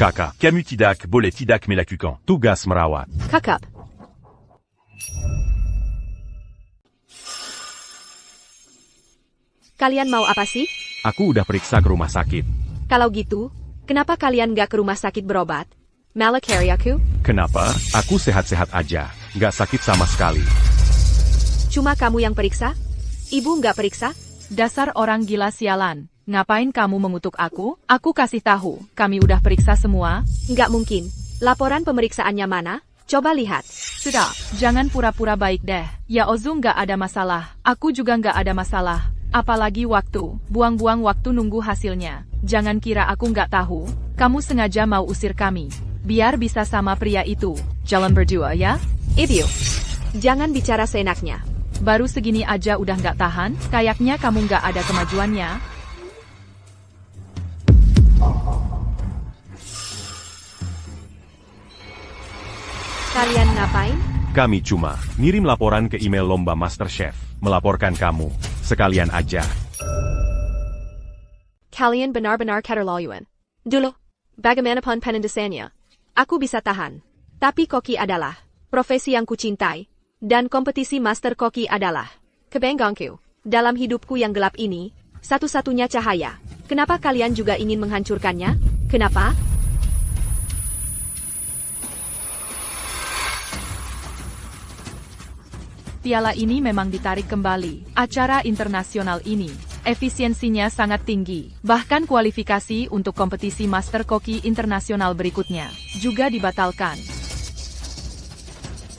Kakak, kamu tidak boleh tidak melakukan tugas merawat. Kakak. Kalian mau apa sih? Aku udah periksa ke rumah sakit. Kalau gitu, kenapa kalian gak ke rumah sakit berobat? Malakari aku? Kenapa? Aku sehat-sehat aja. Gak sakit sama sekali. Cuma kamu yang periksa? Ibu gak periksa? Dasar orang gila sialan. Ngapain kamu mengutuk aku? Aku kasih tahu, kami udah periksa semua. Nggak mungkin. Laporan pemeriksaannya mana? Coba lihat. Sudah, jangan pura-pura baik deh. Ya Ozu nggak ada masalah. Aku juga nggak ada masalah. Apalagi waktu. Buang-buang waktu nunggu hasilnya. Jangan kira aku nggak tahu. Kamu sengaja mau usir kami. Biar bisa sama pria itu. Jalan berdua ya? Ibu. Jangan bicara seenaknya. Baru segini aja udah nggak tahan? Kayaknya kamu nggak ada kemajuannya. Kalian ngapain? Kami cuma ngirim laporan ke email lomba MasterChef. Melaporkan kamu. Sekalian aja. Kalian benar-benar keterlaluan. Dulu, bagaimanapun penandasannya, aku bisa tahan. Tapi koki adalah profesi yang kucintai. Dan kompetisi Master Koki adalah kebanggaanku. Dalam hidupku yang gelap ini, satu-satunya cahaya. Kenapa kalian juga ingin menghancurkannya? Kenapa? Piala ini memang ditarik kembali. Acara internasional ini, efisiensinya sangat tinggi. Bahkan kualifikasi untuk kompetisi Master Koki internasional berikutnya juga dibatalkan.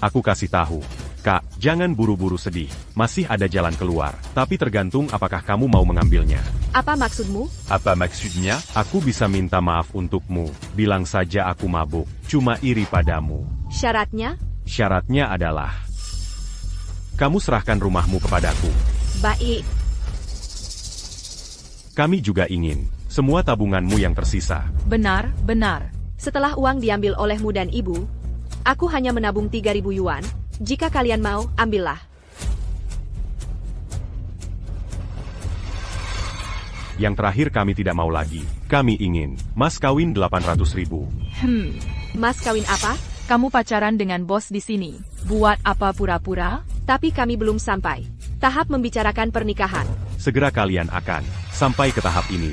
Aku kasih tahu. Kak, jangan buru-buru sedih. Masih ada jalan keluar. Tapi tergantung apakah kamu mau mengambilnya. Apa maksudmu? Apa maksudnya? Aku bisa minta maaf untukmu. Bilang saja aku mabuk. Cuma iri padamu. Syaratnya? Syaratnya adalah kamu serahkan rumahmu kepadaku. Baik. Kami juga ingin semua tabunganmu yang tersisa. Benar, benar. Setelah uang diambil olehmu dan ibu, aku hanya menabung 3.000 yuan. Jika kalian mau, ambillah. Yang terakhir kami tidak mau lagi. Kami ingin mas kawin 800.000. Mas kawin apa? Kamu pacaran dengan bos di sini. Buat apa pura-pura? Tapi kami belum sampai tahap membicarakan pernikahan. Segera kalian akan sampai ke tahap ini.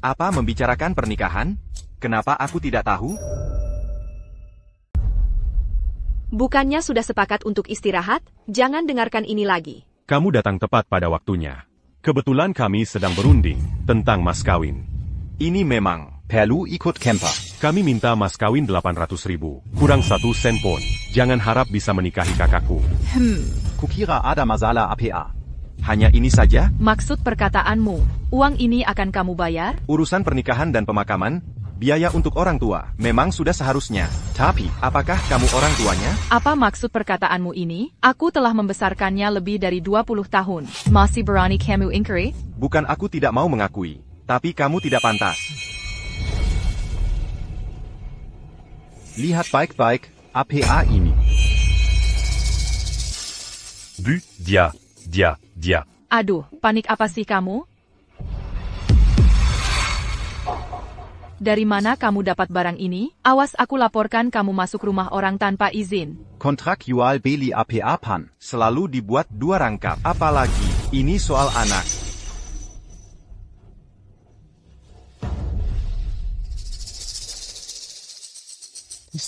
Apa membicarakan pernikahan? Kenapa aku tidak tahu? Bukannya sudah sepakat untuk istirahat? Jangan dengarkan ini lagi. Kamu datang tepat pada waktunya. Kebetulan kami sedang berunding tentang mas kawin. Ini memang perlu ikut camper. Kami minta mas kawin 800.000, kurang 1 sen pun. Jangan harap bisa menikahi kakakku. Kukira ada masalah APA. Hanya ini saja? Maksud perkataanmu, uang ini akan kamu bayar? Urusan pernikahan dan pemakaman, biaya untuk orang tua, memang sudah seharusnya. Tapi, apakah kamu orang tuanya? Apa maksud perkataanmu ini? Aku telah membesarkannya lebih dari 20 tahun. Masih berani kamu ingkari? Bukan aku tidak mau mengakui, tapi kamu tidak pantas. Lihat baik-baik, APA ini. Bu, dia. Aduh, panik apa sih kamu? Dari mana kamu dapat barang ini? Awas aku laporkan kamu masuk rumah orang tanpa izin. Kontrak jual beli APA pan. Selalu dibuat 2 rangkap. Apalagi, ini soal anak.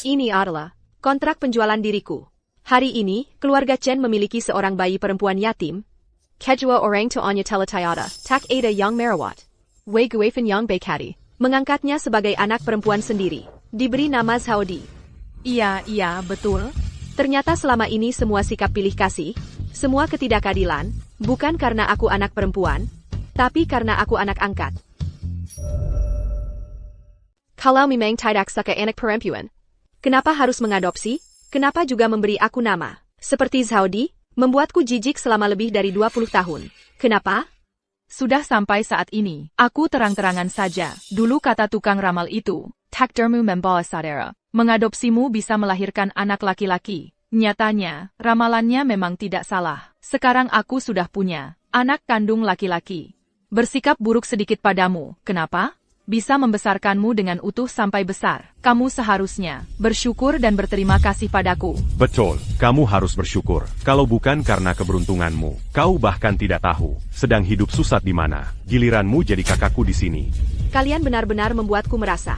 Ini adalah kontrak penjualan diriku. Hari ini, keluarga Chen memiliki seorang bayi perempuan yatim. Kedua orang tuanya telah tiada. Tak ada yang merawat. Wei Guifan yang baik hati. Mengangkatnya sebagai anak perempuan sendiri. Diberi nama Zhaodi. Iya, betul. Ternyata selama ini semua sikap pilih kasih, semua ketidakadilan, bukan karena aku anak perempuan, tapi karena aku anak angkat. Kalau memang tidak suka anak perempuan, kenapa harus mengadopsi? Kenapa juga memberi aku nama? Seperti Zhaodi, membuatku jijik selama lebih dari 20 tahun. Kenapa? Sudah sampai saat ini, aku terang-terangan saja. Dulu kata tukang ramal itu, takdirmu membawa saudara. Mengadopsimu bisa melahirkan anak laki-laki. Nyatanya, ramalannya memang tidak salah. Sekarang aku sudah punya anak kandung laki-laki. Bersikap buruk sedikit padamu, kenapa? Bisa membesarkanmu dengan utuh sampai besar. Kamu seharusnya bersyukur dan berterima kasih padaku. Betul, kamu harus bersyukur. Kalau bukan karena keberuntunganmu, kau bahkan tidak tahu sedang hidup susah di mana. Giliranmu jadi kakakku di sini. Kalian benar-benar membuatku merasa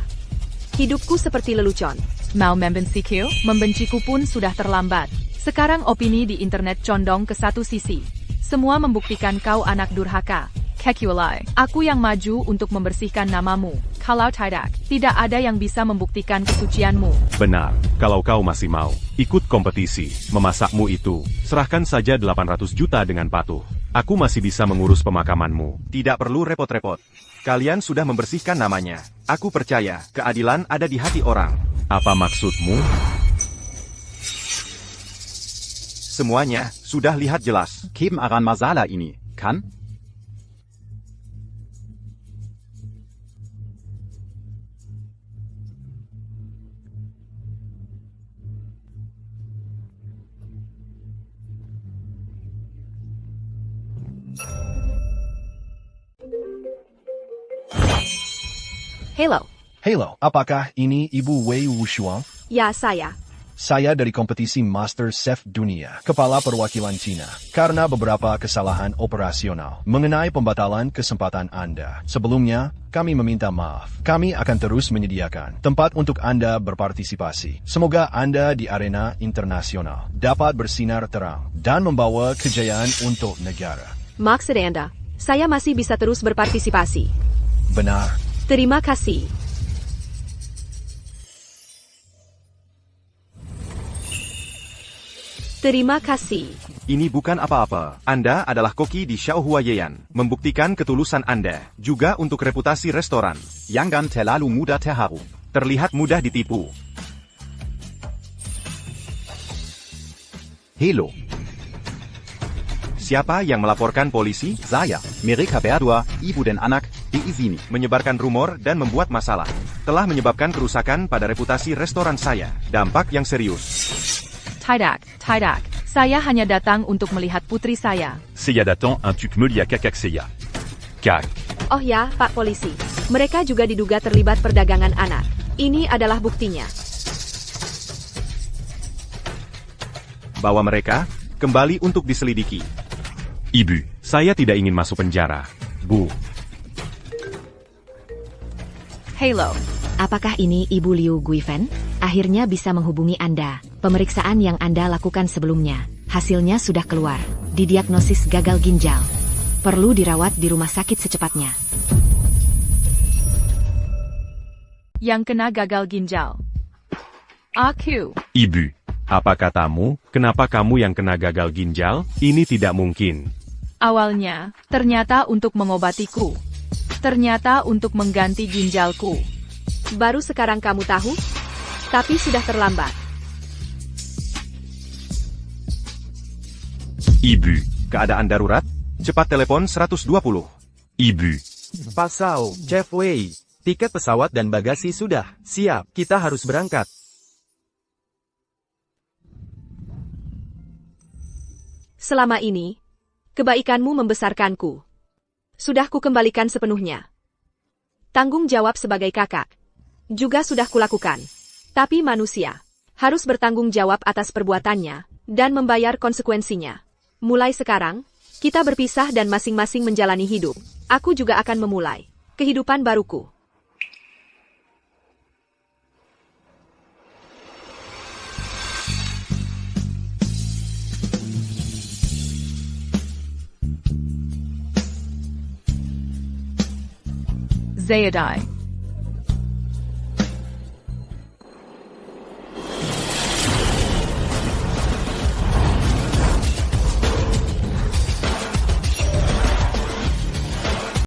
hidupku seperti lelucon. Mau membenciku? Membenciku pun sudah terlambat. Sekarang opini di internet condong ke satu sisi. Semua membuktikan kau anak durhaka. Kekulai, aku yang maju untuk membersihkan namamu. Kalau tidak, tidak ada yang bisa membuktikan kesucianmu. Benar, kalau kau masih mau ikut kompetisi, memasakmu itu, serahkan saja 800 juta dengan patuh. Aku masih bisa mengurus pemakamanmu. Tidak perlu repot-repot. Kalian sudah membersihkan namanya. Aku percaya, keadilan ada di hati orang. Apa maksudmu? Semuanya sudah lihat jelas. Keben aran masalah ini, kan? Halo, apakah ini Ibu Wei Wushuang? Ya, saya. Saya dari kompetisi Master Chef Dunia, Kepala Perwakilan Cina, karena beberapa kesalahan operasional mengenai pembatalan kesempatan Anda. Sebelumnya, kami meminta maaf. Kami akan terus menyediakan tempat untuk Anda berpartisipasi. Semoga Anda di arena internasional dapat bersinar terang dan membawa kejayaan untuk negara. Maksud Anda, saya masih bisa terus berpartisipasi. Benar. Terima kasih. Terima kasih. Ini bukan apa-apa. Anda adalah koki di Xiaohuayan. Membuktikan ketulusan Anda. Juga untuk reputasi restoran. Jangan terlalu mudah terharu. Terlihat mudah ditipu. Hello. Siapa yang melaporkan polisi? Saya, mereka berdua, ibu dan anak, diizini. Menyebarkan rumor dan membuat masalah. Telah menyebabkan kerusakan pada reputasi restoran saya. Dampak yang serius. Tidak. Saya hanya datang untuk melihat putri saya. Saya datang untuk melihat kakak saya. Kak. Oh ya, Pak Polisi. Mereka juga diduga terlibat perdagangan anak. Ini adalah buktinya. Bawa mereka kembali untuk diselidiki. Ibu, saya tidak ingin masuk penjara. Bu. Halo. Apakah ini Ibu Liu Guifen? Akhirnya bisa menghubungi Anda. Pemeriksaan yang Anda lakukan sebelumnya, hasilnya sudah keluar. Didiagnosis gagal ginjal. Perlu dirawat di rumah sakit secepatnya. Yang kena gagal ginjal. Aku. Ibu, apa katamu? Kenapa kamu yang kena gagal ginjal? Ini tidak mungkin. Awalnya, ternyata untuk mengobatiku. Ternyata untuk mengganti ginjalku. Baru sekarang kamu tahu? Tapi sudah terlambat. Ibu. Keadaan darurat? Cepat telepon 120. Ibu. Pasau, Chef Wei. Tiket pesawat dan bagasi sudah siap. Kita harus berangkat. Selama ini, kebaikanmu membesarkanku. Sudah kukembalikan sepenuhnya. Tanggung jawab sebagai kakak juga sudah kulakukan. Tapi manusia harus bertanggung jawab atas perbuatannya dan membayar konsekuensinya. Mulai sekarang, kita berpisah dan masing-masing menjalani hidup. Aku juga akan memulai kehidupan baruku. Zayadai.